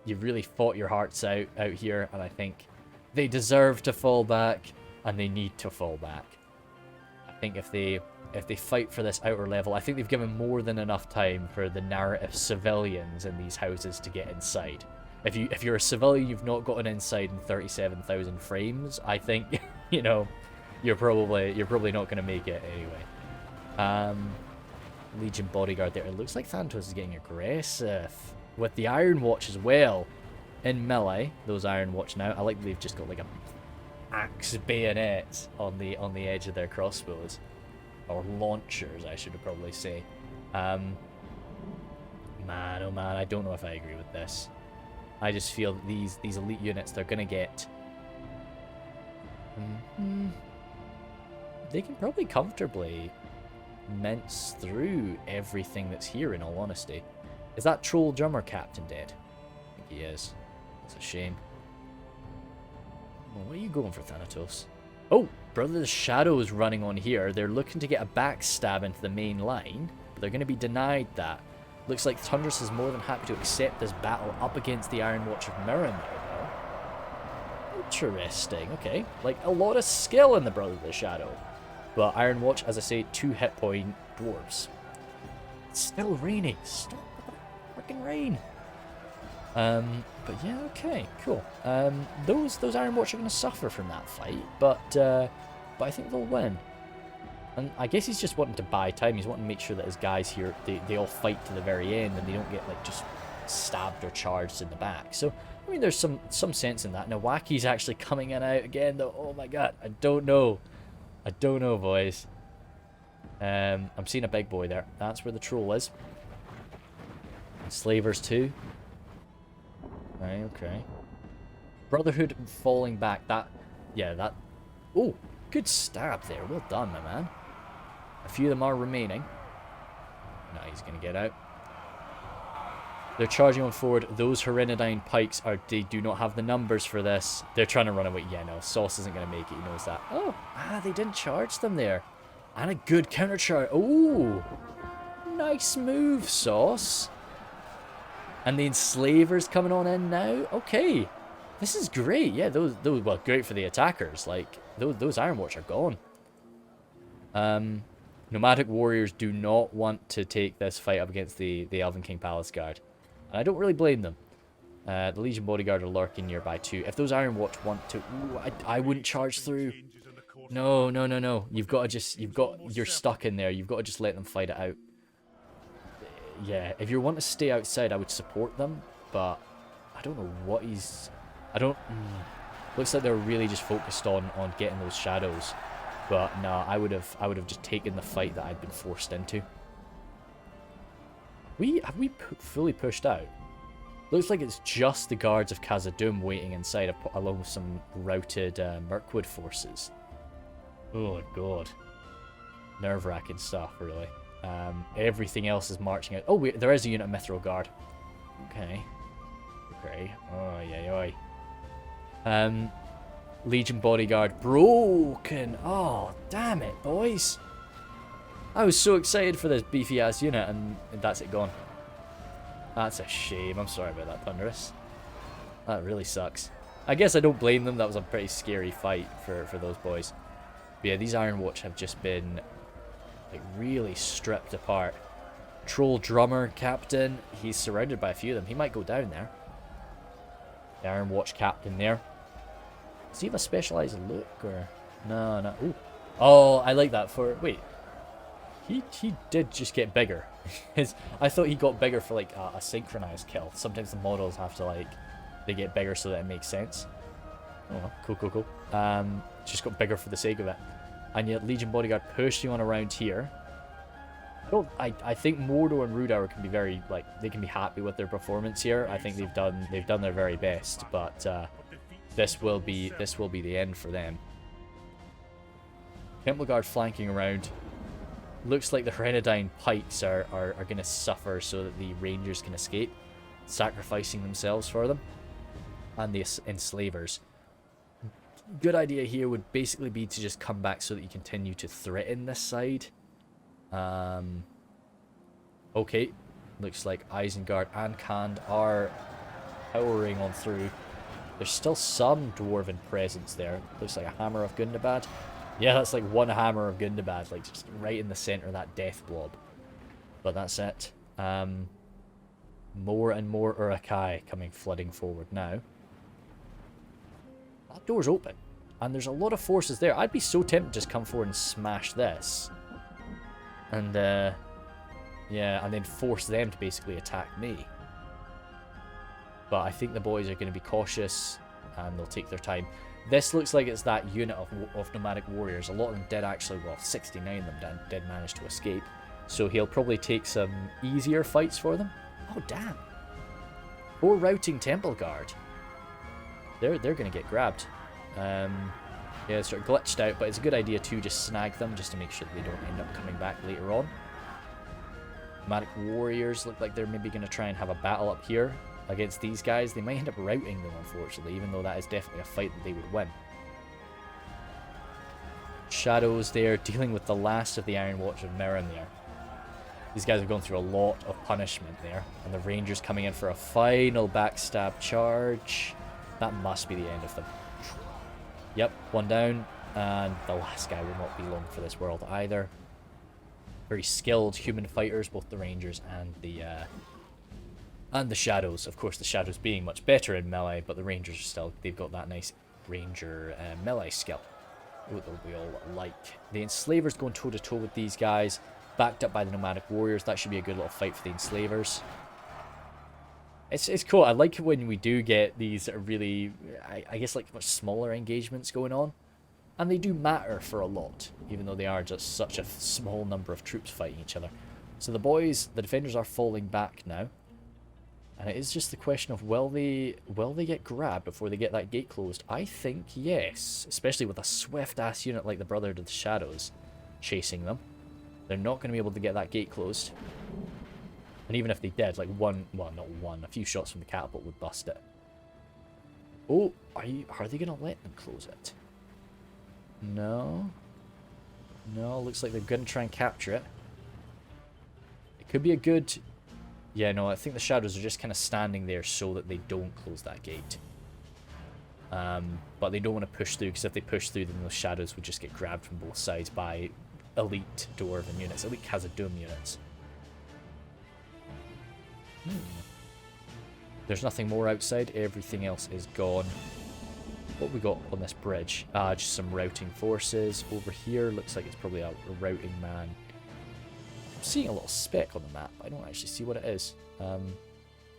you've really fought your hearts out here, and I think they deserve to fall back, and they need to fall back. I think if they fight for this outer level, I think they've given more than enough time for the narrative civilians in these houses to get inside. If you're a civilian, you've not gotten inside in 37,000 frames, I think, you know, you're probably not going to make it anyway. Legion Bodyguard there. It looks like Thanatos is getting aggressive with the Iron Watch as well in melee. Those Iron Watch now. I like they've just got like a axe bayonets on the edge of their crossbows, or launchers, I should probably say. Man, oh man, I don't know if I agree with this. I just feel that these elite units, they're gonna get. They can probably comfortably mince through everything that's here, in all honesty. Is that Troll Drummer Captain dead? I think he is. That's a shame. Well, what are you going for, Thanatos? Oh, Brother of the Shadow is running on here. They're looking to get a backstab into the main line, but they're going to be denied that. Looks like Tundras is more than happy to accept this battle up against the Iron Watch of Mirkwood. Interesting. Okay. Like, a lot of skill in the Brother of the Shadow. But Iron Watch, as I say, 2 hit point dwarves. It's still raining. Stop the freaking rain. But yeah, okay, cool. Those Iron Watch are going to suffer from that fight, but I think they'll win. And I guess he's just wanting to buy time. He's wanting to make sure that his guys here, they all fight to the very end and they don't get, like, just stabbed or charged in the back. So, I mean, there's some sense in that. Now, Wacky's actually coming in out again, though. Oh my god, I don't know. I don't know, boys. I'm seeing a big boy there. That's where the troll is. Slavers too. Right, okay. Brotherhood falling back. That, yeah, that. Oh, good stab there. Well done, my man. A few of them are remaining. Now he's going to get out. They're charging on forward. Those Herenadine pikes they do not have the numbers for this. They're trying to run away. Yeah, no, Sauce isn't going to make it. He knows that. Oh, they didn't charge them there. And a good counter charge. Oh, nice move, Sauce. And the Enslavers coming on in now. Okay, this is great. Yeah, those well, great for the attackers. Like, those Iron Watch are gone. Nomadic warriors do not want to take this fight up against the Elven King Palace Guard. And I don't really blame them. The Legion Bodyguard are lurking nearby too. If those Iron Watch want to... Ooh, I wouldn't charge through. No. You've got to just... You're stuck in there. You've got to just let them fight it out. Yeah, if you want to stay outside, I would support them. But I don't know what he's... Looks like they're really just focused on getting those shadows. But no, I would have just taken the fight that I'd been forced into. Have we fully pushed out? Looks like it's just the guards of Khazad Dum waiting inside, along with some routed Mirkwood forces. Oh god, nerve-wracking stuff, really. Everything else is marching out. Oh wait, there is a unit of Mithril Guard. Okay. Oh yeah. Legion Bodyguard broken. Oh, damn it, boys. I was so excited for this beefy ass unit and that's it gone. That's a shame. I'm sorry about that, Thunderous. That really sucks. I guess I don't blame them. That was a pretty scary fight for those boys. But yeah, these Iron Watch have just been like really stripped apart. Troll Drummer Captain. He's surrounded by a few of them. He might go down there. The Iron Watch Captain there. Does he have a specialized look or no? Ooh. Oh, I like that for wait. He did just get bigger. I thought he got bigger for like a synchronized kill. Sometimes the models have to like they get bigger so that it makes sense. Oh, cool. Just got bigger for the sake of it. And yet Legion Bodyguard pushing on around here. I think Mordor and Rhudaur can be very like they can be happy with their performance here. I think they've done their very best, but this will be the end for them. Temple Guard flanking around. Looks like the Herenadine pikes are going to suffer so that the Rangers can escape, sacrificing themselves for them. And the Enslavers. Good idea here would basically be to just come back so that you continue to threaten this side. Okay. Looks like Isengard and Khand are powering on through. There's still some dwarven presence there. Looks like a Hammer of Gundabad. Yeah, that's like one Hammer of Gundabad, like just right in the center of that death blob. But that's it. More and more Uruk-hai coming flooding forward now. That door's open. And there's a lot of forces there. I'd be so tempted to just come forward and smash this. And, yeah, and then force them to basically attack me. But I think the boys are going to be cautious and they'll take their time. This looks like it's that unit of nomadic warriors. A lot of them did actually, well, 69 of them did manage to escape. So he'll probably take some easier fights for them. Oh, damn. 4 routing Temple Guard. They're going to get grabbed. Yeah, sort of glitched out, but it's a good idea to just snag them just to make sure that they don't end up coming back later on. Nomadic warriors look like they're maybe going to try and have a battle up here against these guys. They might end up routing them, unfortunately, even though that is definitely a fight that they would win. Shadows there, dealing with the last of the Iron Watch of Mirren there. These guys have gone through a lot of punishment there. And the Rangers coming in for a final backstab charge. That must be the end of them. Yep, one down. And the last guy will not be long for this world either. Very skilled human fighters, both the rangers and the shadows. Of course, the shadows being much better in melee, but the rangers are still, they've got that nice ranger melee skill. What we all like. The enslavers going toe to toe with these guys, backed up by the nomadic warriors. That should be a good little fight for the enslavers. It's cool. I like when we do get these really, I guess, like much smaller engagements going on. And they do matter for a lot, even though they are just such a small number of troops fighting each other. So the defenders are falling back now. And it is just the question of will they get grabbed before they get that gate closed? I think yes, especially with a swift-ass unit like the Brotherhood of the Shadows chasing them. They're not going to be able to get that gate closed. And even if they did, like a few shots from the catapult would bust it. Oh, are they going to let them close it? No. No, looks like they're going to try and capture it. It could be a good... Yeah, no, I think the shadows are just kind of standing there so that they don't close that gate. But they don't want to push through, because if they push through, then those shadows would just get grabbed from both sides by elite Dwarven units, elite Khazad Dum units. There's nothing more outside, everything else is gone. What we got on this bridge? Just some routing forces. Over here, looks like it's probably a routing man. I'm seeing a little speck on the map. I don't actually see what it is.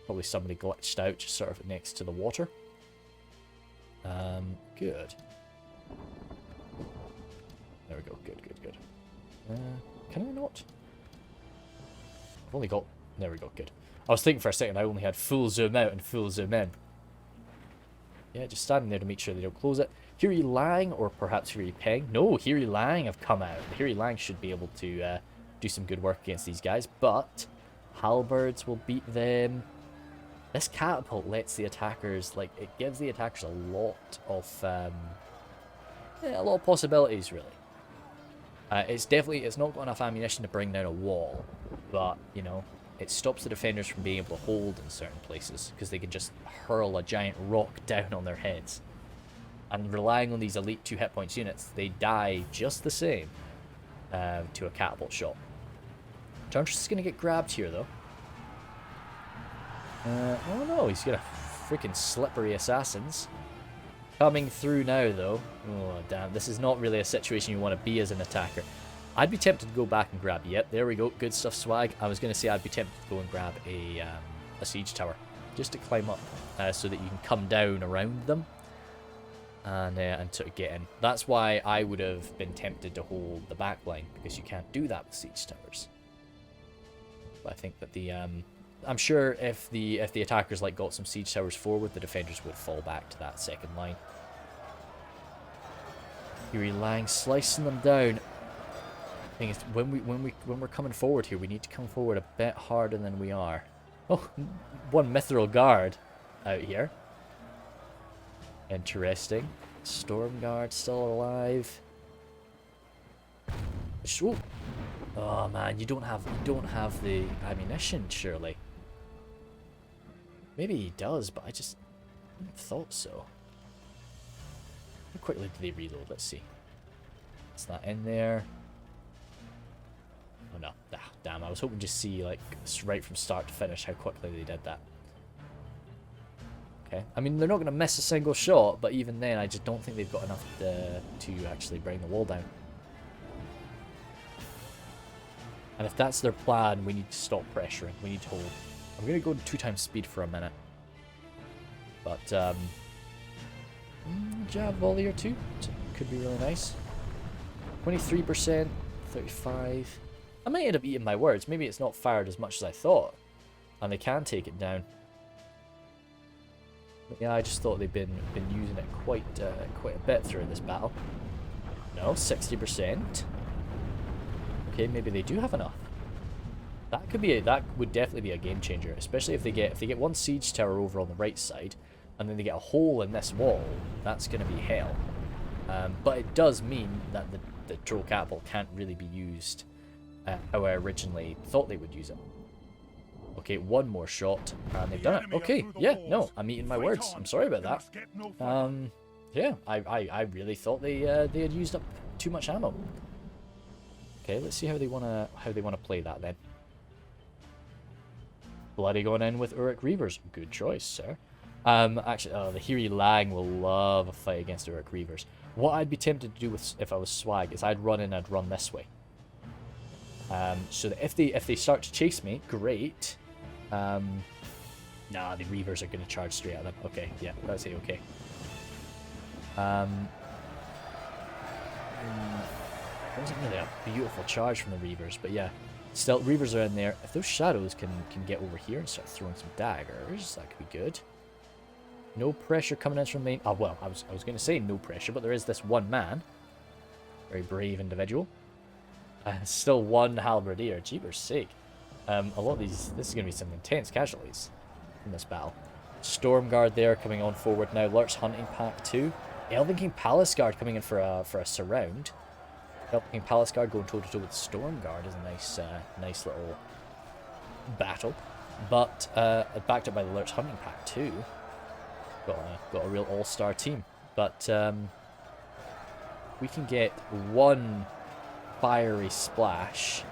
Probably somebody glitched out just sort of next to the water. Good. There we go. Good, good, good. Can I not? I've only got... There we go, good. I was thinking for a second I only had full zoom out and full zoom in. Yeah, just standing there to make sure they don't close it. Hiri Lang, or perhaps Hiri Peng. No, Hiri Lang have come out. Hiri Lang should be able to do some good work against these guys, but halberds will beat them. This catapult lets the attackers, like, it gives the attackers a lot of possibilities, really. It's not got enough ammunition to bring down a wall, but, you know, it stops the defenders from being able to hold in certain places, because they can just hurl a giant rock down on their heads. And relying on these elite 2 hit points units, they die just the same to a catapult shot. Jarntress is going to get grabbed here, though. Oh no, he's got a freaking slippery assassins. Coming through now, though. Oh, damn, this is not really a situation you want to be as an attacker. I'd be tempted to go back and grab... Yep, there we go. Good stuff, swag. I was going to say I'd be tempted to go and grab a siege tower. Just to climb up. So that you can come down around them. And sort of get in. That's why I would have been tempted to hold the back line. Because you can't do that with siege towers. But I think that the... I'm sure if the attackers like got some siege towers forward, the defenders would fall back to that second line. Hiri Lang slicing them down. Thing is, when we're coming forward here, we need to come forward a bit harder than we are. Oh, one mithril guard out here. Interesting. Storm guard still alive. Oh man, you don't have the ammunition, surely. Maybe he does, but I just thought so. How quickly do they reload? Let's see. It's not in there. Oh no. Ah, damn, I was hoping to see, like, right from start to finish how quickly they did that. Okay. I mean, they're not going to miss a single shot, but even then, I just don't think they've got enough to actually bring the wall down. And if that's their plan, we need to stop pressuring. We need to hold. I'm going to go to 2 times speed for a minute. But, jab volley or 2 could be really nice. 23%, 35. I might end up eating my words. Maybe it's not fired as much as I thought. And they can take it down. But yeah, I just thought they'd been using it quite a bit through this battle. No, 60%. Okay, maybe they do have enough. That would definitely be a game changer, especially if they get one siege tower over on the right side, and then they get a hole in this wall. That's going to be hell. But it does mean that the troll catapult can't really be used how I originally thought they would use it. Okay, one more shot, and they've done it. Okay, yeah, no, I'm eating my words. I'm sorry about that. Yeah, I really thought they had used up too much ammo. Okay, let's see how they wanna play that then. Bloody going in with Uruk Reavers. Good choice, sir. Actually, the Hiri Lang will love a fight against Uruk Reavers. What I'd be tempted to do with if I was Swag is I'd run this way. So that if they start to chase me, great. Nah, the Reavers are going to charge straight at them. Okay, yeah, that's it. Okay. Wasn't really a beautiful charge from the Reavers, but yeah, still Reavers are in there. If those shadows can get over here and start throwing some daggers, that could be good. No pressure coming in from main. Oh well, I was going to say no pressure, but there is this one man, very brave individual. Still one halberdier. Jeepers sake. A lot of these. This is going to be some intense casualties in this battle. Stormguard there coming on forward now. Lurch Hunting Pack 2. Elven King Palace Guard coming in for a surround. Elven King Palace Guard going toe to toe with Stormguard is a nice little battle. But backed up by the Lurch Hunting Pack 2. Got a real all-star team. But we can get one fiery splash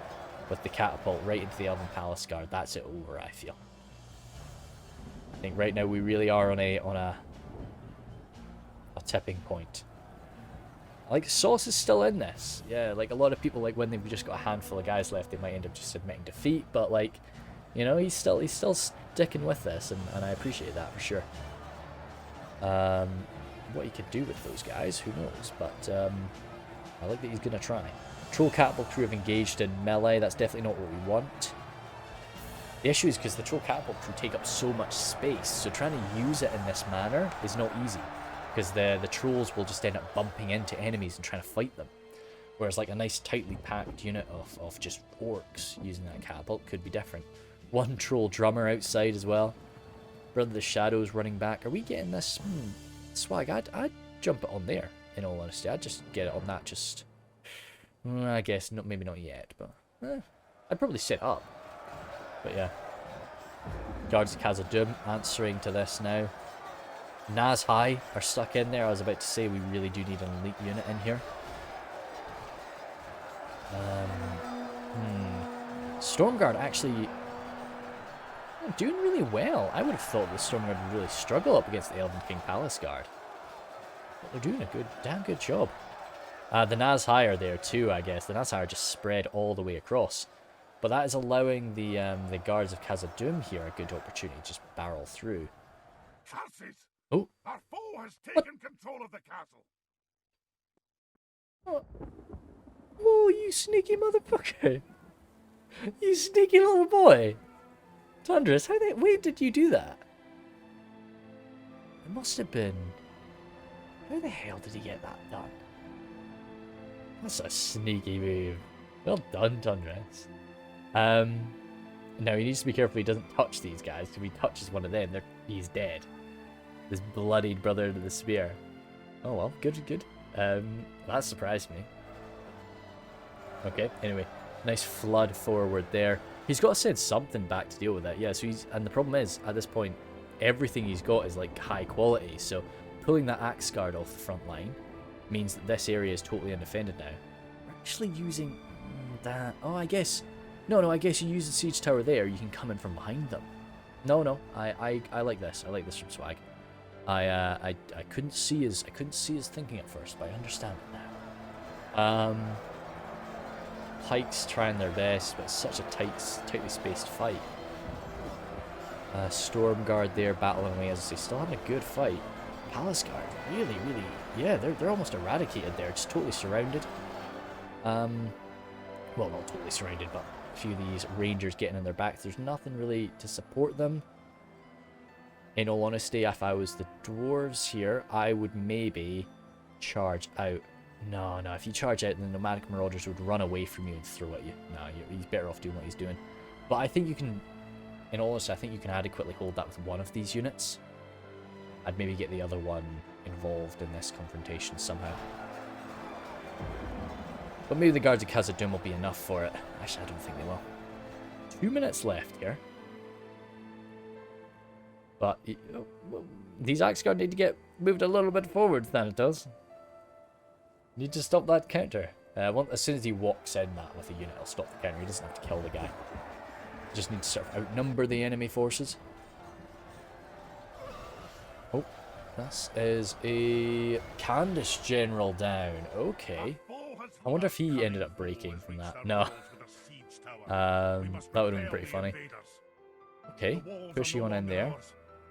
with the catapult right into the Elven Palace Guard. That's it over, I feel. I think right now we really are on a tipping point. Like, Sauce is still in this. Yeah, like a lot of people, like when they've just got a handful of guys left, they might end up just admitting defeat. But like, you know, he's still sticking with this, and I appreciate that for sure. What he could do with those guys, who knows? But I like that he's gonna try. Troll Catapult crew have engaged in melee. That's definitely not what we want. The issue is because the Troll Catapult crew take up so much space, so trying to use it in this manner is not easy. Because the trolls will just end up bumping into enemies and trying to fight them. Whereas like a nice tightly packed unit of just orcs using that catapult could be different. One troll drummer outside as well. Brother the Shadows running back. Are we getting this? Swag, I'd jump it on there, in all honesty. I'd just get it on that, just... I guess, maybe not yet, but... I'd probably set up. But yeah. Guards of Khazad Dum answering to this now. Naz High are stuck in there. I was about to say we really do need an elite unit in here. Stormguard actually doing really well. I would have thought the Stormguard would really struggle up against the Elven King Palace Guard. But they're doing a damn good job. The Naz High are there too, I guess. The Naz High are just spread all the way across. But that is allowing the Guards of Khazad Dum here a good opportunity to just barrel through. Curses! Oh. Our foe has taken control of the castle. Oh, you sneaky motherfucker. You sneaky little boy. Tundras, where did you do that? It must have been... How the hell did he get that done? That's a sneaky move. Well done, Tundras. Now he needs to be careful he doesn't touch these guys, because if he touches one of them, he's dead. This bloodied brother to the spear. Oh well, good. That surprised me. Okay, anyway. Nice flood forward there. He's got to send something back to deal with that. Yeah, so and the problem is, at this point, everything he's got is like high quality. So pulling that axe guard off the front line means that this area is totally undefended now. We're actually using that. Oh, I guess. No, I guess you use the siege tower there. You can come in from behind them. No. I like this. I like this from Swag. I couldn't see his thinking at first, but I understand it now. Pikes trying their best, but it's such a tightly spaced fight. Stormguard there battling away, as I say, still having a good fight. Palace Guard, really, yeah, they're almost eradicated there, just totally surrounded. Well, not totally surrounded, but a few of these rangers getting in their back. There's nothing really to support them. In all honesty, if I was the dwarves here, I would maybe charge out. No, if you charge out, then the nomadic marauders would run away from you and throw at you. No, he's better off doing what he's doing. But I think you can, in all honesty, I think you can adequately hold that with one of these units. I'd maybe get the other one involved in this confrontation somehow. But maybe the Guards of Khazad Dum will be enough for it. Actually, I don't think they will. 2 minutes left here. But these Isengard need to get moved a little bit forward, Thanatos. Need to stop that counter. As soon as he walks in that with a unit, I'll stop the counter. He doesn't have to kill the guy. Just need to sort of outnumber the enemy forces. Oh, this is a Candace general down. Okay. I wonder if he ended up breaking from that. No. That would have been pretty funny. Okay, pushy on in there.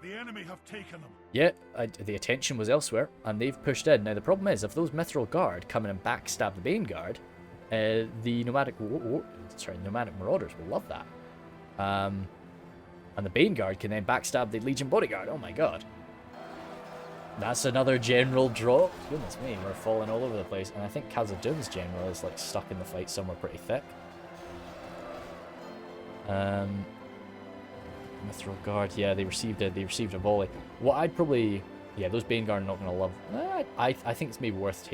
The enemy have taken them. Yeah, the attention was elsewhere, and they've pushed in. Now the problem is, if those Mithril Guard come in and backstab the Bane Guard, the nomadic Marauders will love that. And the Bane Guard can then backstab the Legion Bodyguard. Oh my god. That's another general drop. Goodness me, we're falling all over the place. And I think Khazad Dum's general is like stuck in the fight somewhere pretty thick. Mithril Guard, yeah, they received a volley. What I'd probably, yeah, those Bane Guard are not gonna love. I think it's maybe worth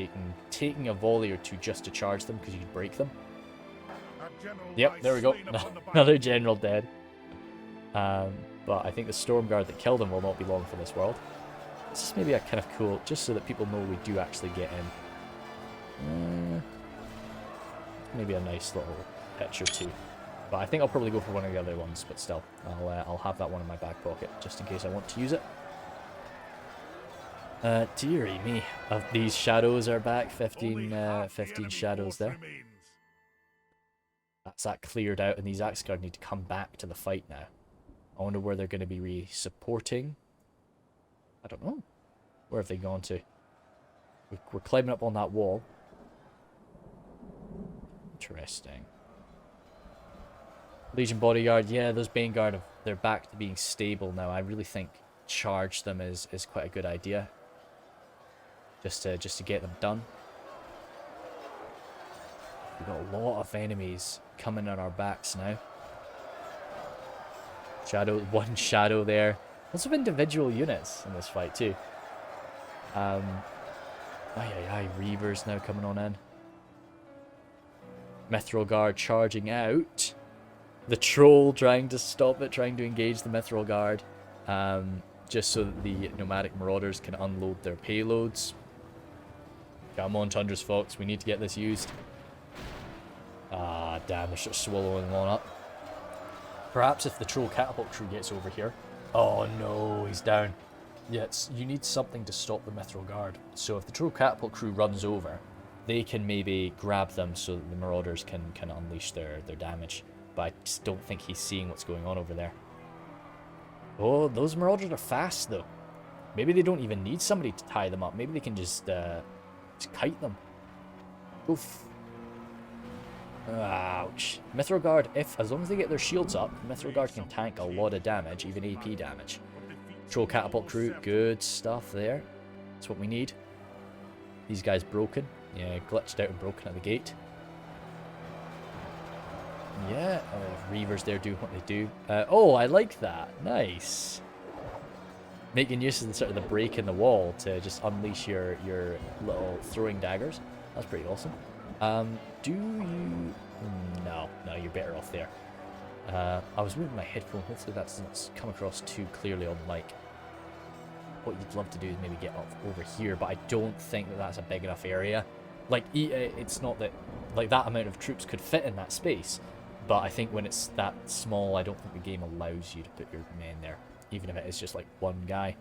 taking a volley or two just to charge them because you could break them. Yep, there we go. Another general dead. But I think the Storm Guard that killed him will not be long for this world. This is maybe a kind of cool, just so that people know we do actually get in. Maybe a nice little picture too. But I think I'll probably go for one of the other ones, but still, I'll have that one in my back pocket, just in case I want to use it. Dearie me. These shadows are back, 15 shadows there. That's that cleared out, and these Isengard need to come back to the fight now. I wonder where they're going to be re-supporting. I don't know. Where have they gone to? We're climbing up on that wall. Interesting. Legion Bodyguard, yeah, those Bane Guard, they're back to being stable now. I really think charge them is quite a good idea. Just to get them done. We've got a lot of enemies coming on our backs now. One shadow there. Lots of individual units in this fight too. Reavers now coming on in. Mithril Guard charging out. The Troll trying to stop it, trying to engage the Mithril Guard. Just so that the nomadic Marauders can unload their payloads. Come on, Tundra's Fox, we need to get this used. Ah, damn, they're sort of swallowing one up. Perhaps if the Troll Catapult crew gets over here. Oh no, he's down. Yeah, you need something to stop the Mithril Guard. So if the Troll Catapult crew runs over, they can maybe grab them so that the Marauders can unleash their damage. But I just don't think he's seeing what's going on over there. Oh, those Marauders are fast though. Maybe they don't even need somebody to tie them up. Maybe they can just kite them. Oof. Ouch. Mithril Guard, as long as they get their shields up, Mithril Guard can tank a lot of damage, even AP damage. Troll Catapult crew, good stuff there. That's what we need. These guys broken. Yeah, glitched out and broken at the gate. Yeah, Reavers there do what they do. Oh, I like that. Nice. Making use of the sort of the break in the wall to just unleash your little throwing daggers. That's pretty awesome. Do you... No, you're better off there. I was moving my headphone. Hopefully that doesn't come across too clearly on the mic. What you'd love to do is maybe get up over here, but I don't think that that's a big enough area. Like, it's not that... Like, that amount of troops could fit in that space. But I think when it's that small, I don't think the game allows you to put your men there. Even if it is just, like, one guy.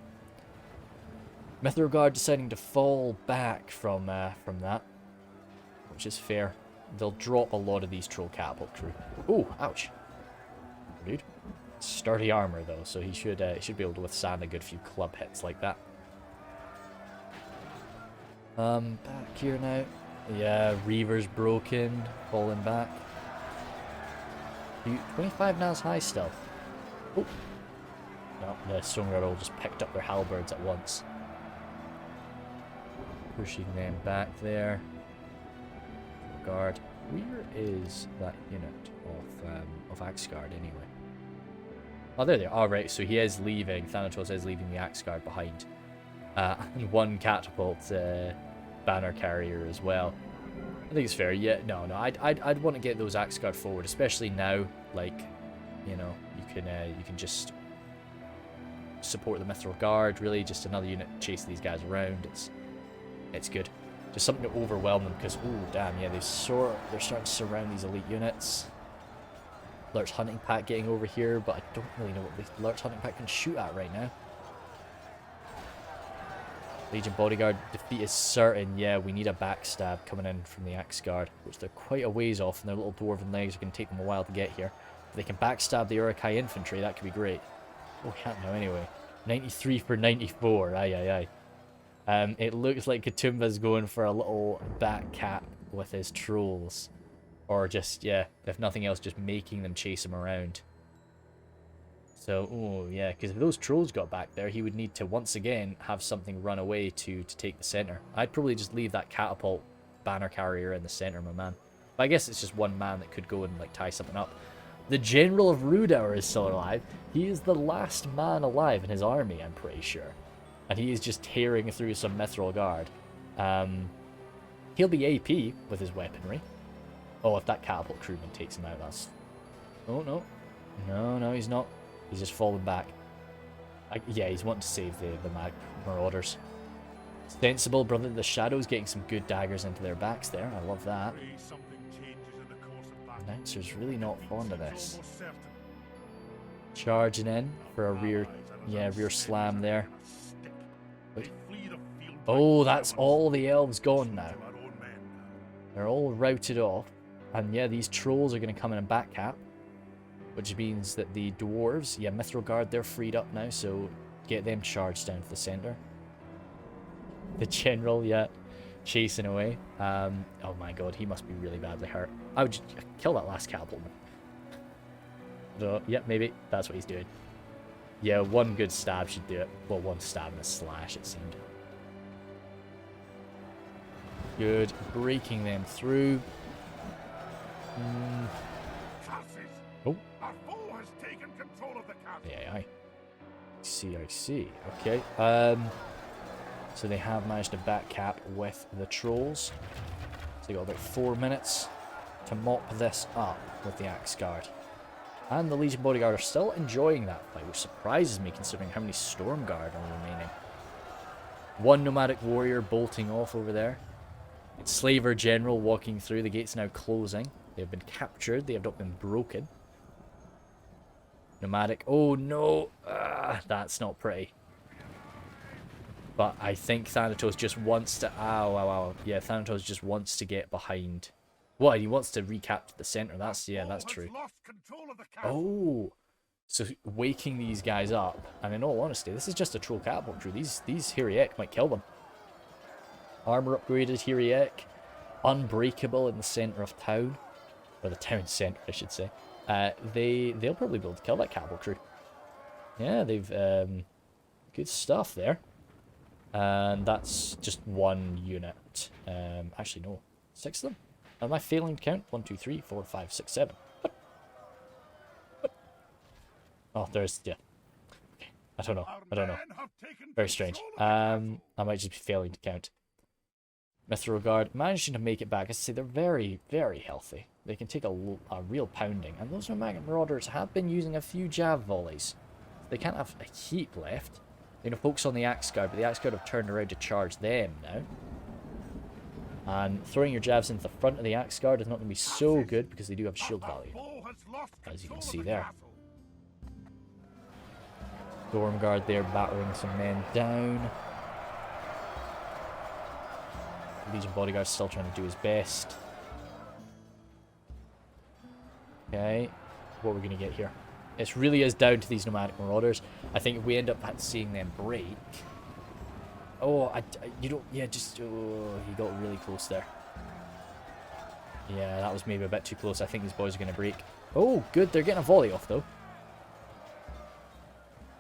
Mithril Guard deciding to fall back from that. Which is fair. They'll drop a lot of these Troll Catapult crew. Oh, ouch. Rude. Sturdy armor though, so he should be able to withstand a good few club hits like that. Back here now. Yeah, Reaver's broken, falling back. 25 now is high still. Oh. No, the Stormguard all just picked up their halberds at once. Pushing them back there. Guard. Where is that unit of Isengard anyway? Oh, there they are. Oh, right, so he is leaving. Thanatos is leaving the Isengard behind. And one catapult banner carrier as well. I think it's fair. Yeah, no, I'd want to get those Isengard forward, especially now. Like, you know, you can just support the Mithril Guard, really. Just another unit to chase these guys around. It's good. Just something to overwhelm them, because, oh, damn, yeah, they're starting to surround these elite units. Lurch Hunting Pack getting over here, but I don't really know what the Lurch Hunting Pack can shoot at right now. Legion Bodyguard defeat is certain. Yeah, we need a backstab coming in from the Axe Guard, which they're quite a ways off, and their little dwarven legs are going to take them a while to get here. If they can backstab the Urukai infantry, that could be great. Oh, we can't now anyway. 93 for 94. Aye, aye, aye. It looks like Katoomba's going for a little back cap with his trolls. Or just, yeah, if nothing else, just making them chase him around. So, oh, yeah, because if those trolls got back there, he would need to, once again, have something run away to take the center. I'd probably just leave that catapult banner carrier in the center, my man. But I guess it's just one man that could go and, like, tie something up. The General of Rhudaur is still alive. He is the last man alive in his army, I'm pretty sure. And he is just tearing through some Mithril Guard. He'll be AP with his weaponry. Oh, if that catapult crewman takes him out, that's... Oh, no. No, he's not. He's just fallen back. Yeah, he's wanting to save the Marauders. Sensible, brother. The Shadows getting some good daggers into their backs there. I love that. Announcer's really not fond of this. Charging in for a rear slam there. Oh, that's all the elves gone now. They're all routed off. And yeah, these trolls are going to come in and back cap. Which means that the dwarves, yeah, Mithril Guard, they're freed up now, so get them charged down to the center. The general, yeah, chasing away. Oh my god, he must be really badly hurt. I would just kill that last catapultman. Yeah, maybe that's what he's doing. Yeah, one good stab should do it. Well, one stab and a slash, it seemed. Good, breaking them through. Oh. Yeah, I see. Okay. So they have managed to back cap with the trolls. So they got about 4 minutes to mop this up with the Axe Guard. And the Legion Bodyguard are still enjoying that fight, which surprises me considering how many Storm Guard are remaining. One Nomadic Warrior bolting off over there. It's Slaver General walking through. The gate's now closing. They have been captured. They have not been broken. Nomadic. Oh no! That's not pretty. But I think Thanatos just wants to... Ow. Yeah, Thanatos just wants to get behind. What? He wants to recapture the center. That's true. Oh! So waking these guys up. And in all honesty, this is just a troll catapult crew. These Hiriek might kill them. Armor upgraded Hiriek. Unbreakable in the center of town. Or the town center, I should say. They'll probably be able to kill that catapult crew. Yeah, they've good stuff there. And that's just one unit. Actually, no, 6 of them. Am I failing to count? 1, 2, 3, 4, 5, 6, 7. What? Oh, there's yeah. Okay. I don't know. Very strange. I might just be failing to count. Mithril Guard managing to make it back. I say they're very, very healthy. They can take a real pounding. And those Nomadic Marauders have been using a few jav volleys. They can't have a heap left. They're going to focus on the Axe Guard, but the Axe Guard have turned around to charge them now. And throwing your jabs into the front of the Axe Guard is not going to be so good because they do have shield value. As you can see there. Storm Guard there battering some men down. Legion Bodyguard's still trying to do his best. Okay, what we're going to get here. It really is down to these Nomadic Marauders. I think if we end up seeing them break... Oh, you don't... Yeah, just... Oh, he got really close there. Yeah, that was maybe a bit too close. I think these boys are going to break. Oh, good. They're getting a volley off, though.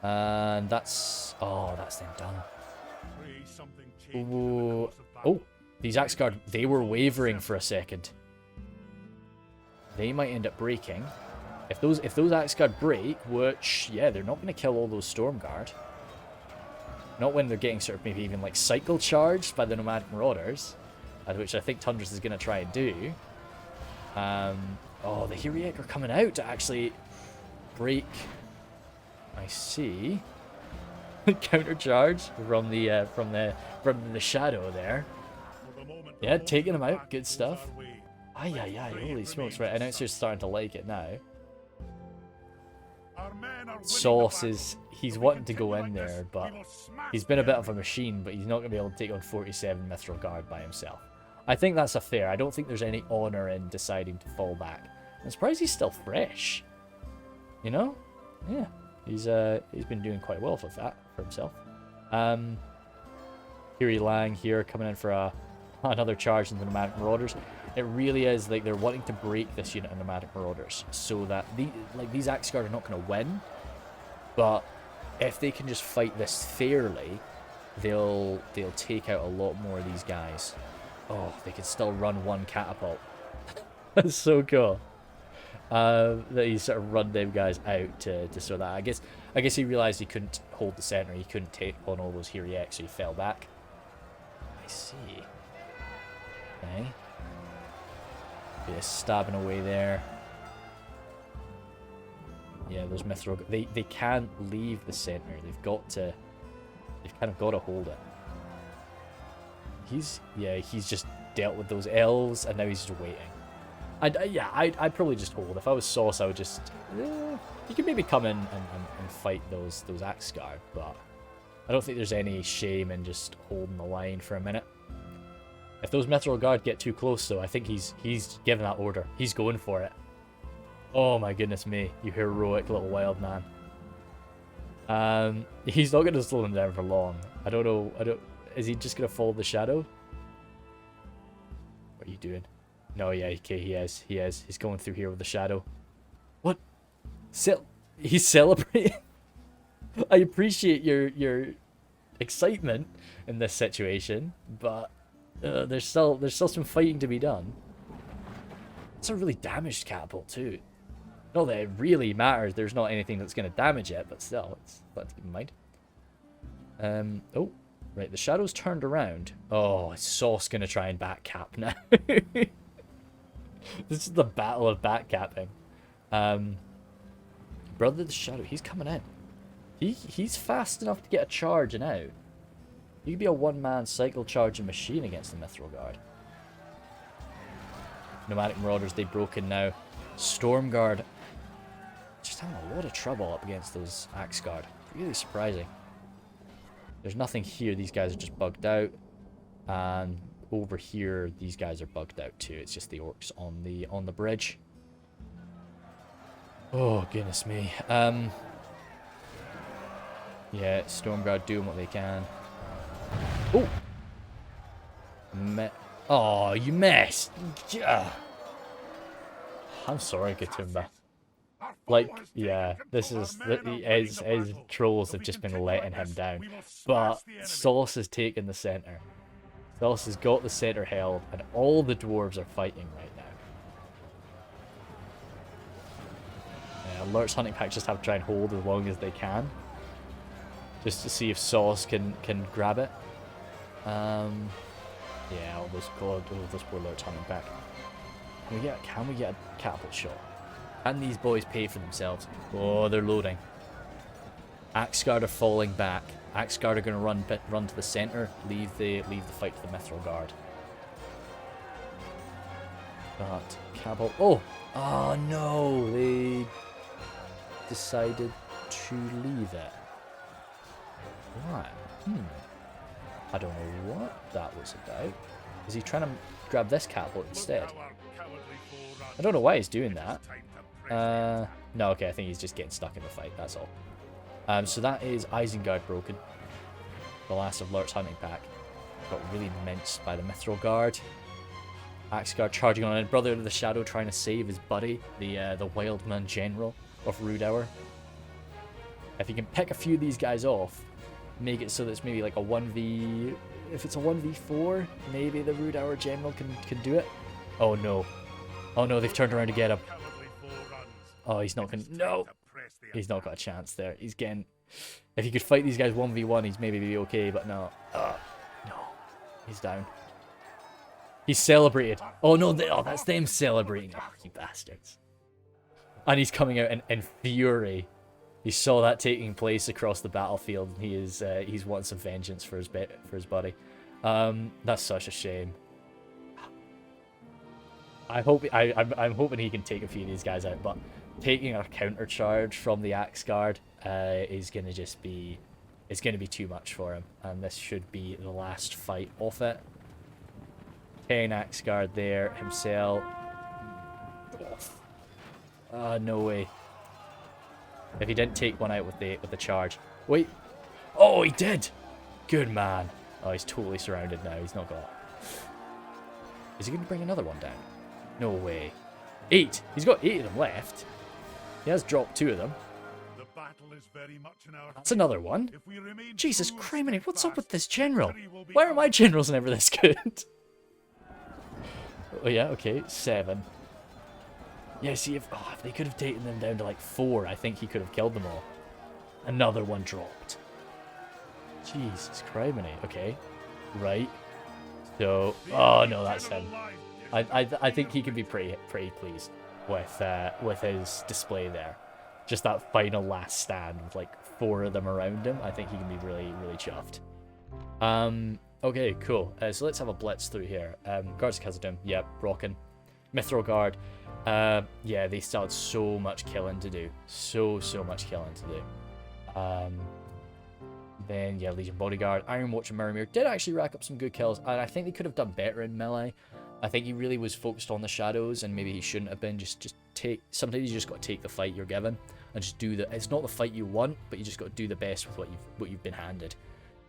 And that's... Oh, that's them done. Oh, these Axe Guard, they were wavering for a second. They might end up breaking. If those Axe Guard break, which, yeah, they're not going to kill all those Storm Guard. Not when they're getting sort of maybe even like cycle charged by the Nomadic Marauders, which I think Tundras is going to try and do. Oh, the Hiriek are coming out to actually break. I see. Counter charge from the shadow there. Yeah, taking him out. Good stuff. Ay, ay, ay, holy smokes. Right, announcer's starting to like it now. Sauce he's wanting to go in there, but he's been a bit of a machine, but he's not going to be able to take on 47 Mithril Guard by himself. I think that's a fair. I don't think there's any honor in deciding to fall back. I'm surprised he's still fresh. You know? Yeah. He's been doing quite well with that for himself. Kiri Lang here coming in for another charge into the Nomadic Marauders. It really is like they're wanting to break this unit of Nomadic Marauders so that these Axeguard are not going to win, but if they can just fight this fairly, they'll take out a lot more of these guys. Oh, they can still run one catapult. That's so cool. That he sort of run them guys out to sort that. I guess he realized he couldn't hold the center. He couldn't take on all those Hirieks, so he fell back. I see. Okay. Just stabbing away there. Yeah, those Mithril. They can't leave the center. They've kind of got to hold it. He's just dealt with those elves, and now he's just waiting. I'd probably just hold. If I was Sauce, I would just... you could maybe come in and fight those Axeguard, but I don't think there's any shame in just holding the line for a minute. If those Mithril Guard get too close, though, I think he's given that order. He's going for it. Oh my goodness me, you heroic little wild man. He's not going to slow him down for long. I don't know. Is he just going to follow the shadow? What are you doing? No, yeah, okay, he is. He's going through here with the shadow. What? He's celebrating? I appreciate your excitement in this situation, but there's still some fighting to be done. It's a really damaged catapult too. Not that it really matters. There's not anything that's going to damage it, but still, let's keep in mind. Oh, right. The shadow's turned around. Oh, is Sauce going to try and backcap now? This is the battle of backcapping. Brother the Shadow, he's coming in. He's fast enough to get a charge and out. He could be a one-man cycle charging machine against the Mithril Guard. Nomadic Marauders, they've broken now. Stormguard just having a lot of trouble up against those Axeguard. Really surprising. There's nothing here. These guys are just bugged out. And over here, these guys are bugged out too. It's just the orcs on the bridge. Oh, goodness me. Yeah, Stormguard doing what they can. Oh! Oh, you missed! I'm sorry, Gatumba. Like, yeah, this is... His trolls have just been letting him down. But Sauce has taken the centre. Sauce has got the centre held, and all the dwarves are fighting right now. Alerts Hunting Pack just have to try and hold as long as they can. Just to see if Sauce can grab it. Yeah, all those poor Alerts Hunting Pack. Can we get a catapult shot? Can these boys pay for themselves? Oh, they're loading. Axeguard are falling back. Axeguard are going to run to the centre, leave the fight to the Mithril Guard. But catapult. Oh no! They decided to leave it. Why? I don't know what that was about. Is he trying to grab this catapult instead? I don't know why he's doing that. No, okay, I think he's just getting stuck in the fight, that's all. So that is Isengard broken. The last of Lurt's Hunting Pack. Got really minced by the Mithril Guard. Axeguard charging on in. Brother of the Shadow trying to save his buddy, the Wildman General of Rhudaur. If you can pick a few of these guys off, make it so that it's maybe like a 1v... If it's a 1v4, maybe the Rhudaur General can do it. Oh no. Oh no, they've turned around to get him. Oh, he's not going to... No! He's not got a chance there. He's getting... If he could fight these guys 1v1, he's maybe be okay, but no. No. He's down. He's celebrated. Oh no, that's them celebrating. Oh, you bastards. And he's coming out in fury He saw that taking place across the battlefield, and he's wanting some vengeance for his buddy. That's such a shame. I'm hoping he can take a few of these guys out, but taking a counter charge from the Axe Guard is gonna be too much for him, and this should be the last fight off it. 10 Axe Guard there himself. No way. If he didn't take one out with the charge. Wait. Oh, he did. Good man. Oh, he's totally surrounded now. He's not got. Is he going to bring another one down? No way. 8. He's got 8 of them left. He has dropped 2 of them. The battle is very much in our That's another one. If we remain Jesus true and criminy, what's up steadfast, with this general? victory will be Why are my ours. generals never this good? Oh yeah, okay, 7. Yeah, see, if they could have taken them down to like 4, I think he could have killed them all. Another one dropped. Jesus criminy. Okay, right. So, oh no, that's him. I think he can be pretty pleased with his display there. Just that final last stand with like 4 of them around him. I think he can be really chuffed. Okay, cool. So let's have a blitz through here. Guards of Khazad Dum, yep, rocking. Mithril Guard, yeah, they still had so much killing to do. So much killing to do. Then, yeah, Legion Bodyguard. Iron Watch and Mirrormere did actually rack up some good kills, and I think they could have done better in melee. I think he really was focused on the shadows, and maybe he shouldn't have been. Just take. Sometimes you just got to take the fight you're given, and just do the. It's not the fight you want, but you just got to do the best with what you've been handed.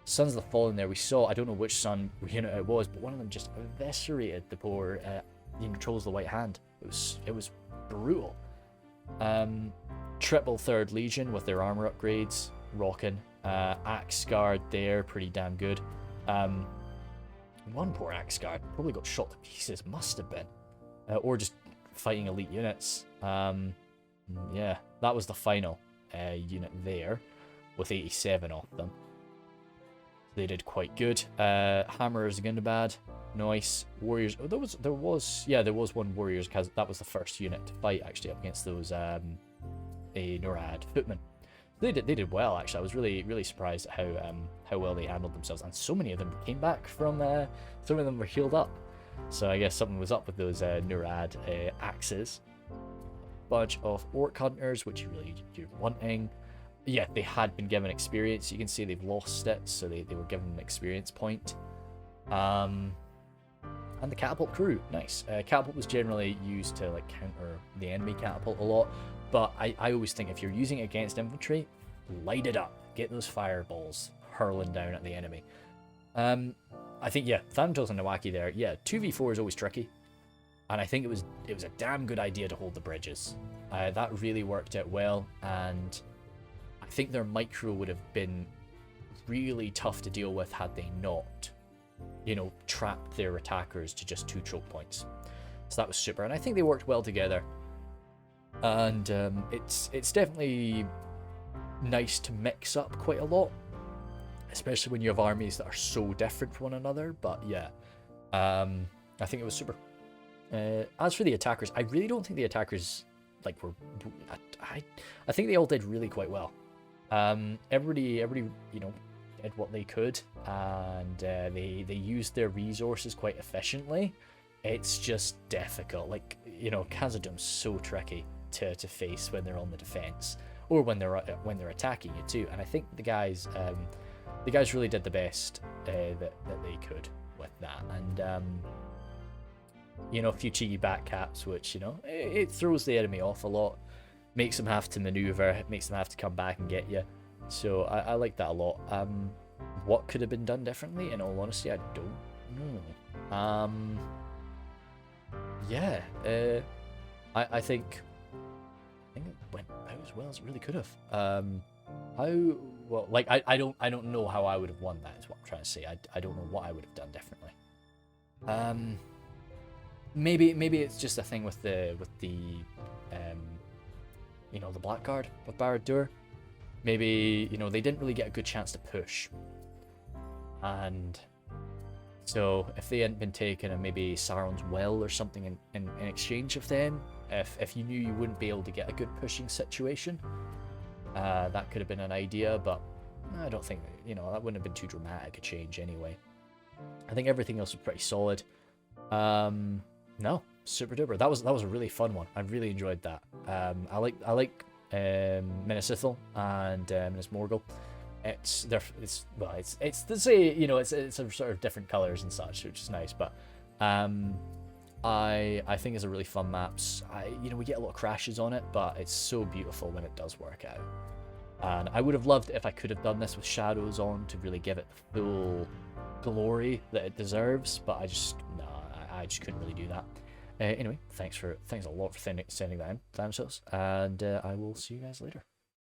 Sons of the Fallen there, we saw. I don't know which Sun unit it was, but one of them just eviscerated the poor Trolls of the White Hand. It was brutal. Triple Third Legion with their armor upgrades, rocking. Axe Guard there, pretty damn good. One poor Axe Guard probably got shot to pieces, must have been. Or just fighting elite units. Yeah, that was the final unit there, with 87 of them. They did quite good. Hammerers again bad. Nice. Warriors. Oh, there was one Warriors, because that was the first unit to fight actually up against those a NORAD footmen. They did well actually. I was really surprised at how well they handled themselves, and so many of them came back from. Some of them were healed up, so I guess something was up with those NORAD axes. Bunch of orc hunters, which you're wanting. Yeah, they had been given experience. You can see they've lost it, so they were given an experience point. And the catapult crew, nice. Catapult was generally used to like counter the enemy catapult a lot. But I always think if you're using it against infantry, light it up. Get those fireballs hurling down at the enemy. I think, yeah, Thanatos and Nawaki there. Yeah, 2v4 is always tricky. And I think it was a damn good idea to hold the bridges. That really worked out well. And I think their micro would have been really tough to deal with had they not, trapped their attackers to just 2 choke points. So that was super. And I think they worked well together. And it's definitely nice to mix up quite a lot, especially when you have armies that are so different from one another. But yeah, I think it was super. As for the attackers, I really don't think the attackers were. I think they all did really quite well. Everybody, did what they could, and they used their resources quite efficiently. It's just difficult. Khazad Dum's so tricky to face when they're on the defense, or when they're attacking you too. And I think the guys really did the best that they could with that. And a few cheeky backcaps, which it throws the enemy off a lot, makes them have to maneuver, makes them have to come back and get you. So I like that a lot. What could have been done differently? In all honesty, I don't know. Yeah, I think it went about as well as it really could have. I don't know how I would have won that, is what I'm trying to say. I don't know what I would have done differently. Maybe it's just a thing with the Blackguard with Barad-dûr. Maybe they didn't really get a good chance to push, and so if they hadn't been taken, and maybe Sauron's Well or something in exchange of them, if you knew you wouldn't be able to get a good pushing situation, That could have been an idea, but I don't think, you know, that wouldn't have been too dramatic a change anyway. I think everything else was pretty solid. No, super duper. That was a really fun one. I really enjoyed that. I like Minas Ithil and Minas Morgul. It's to say, you know, it's a sort of different colors and such, which is nice. But I think it's a really fun maps. You know, we get a lot of crashes on it, but it's so beautiful when it does work out. And I would have loved it if I could have done this with shadows on to really give it the full glory that it deserves, but I just couldn't really do that. Anyway, thanks a lot for sending that in, Thamsos, and I will see you guys later.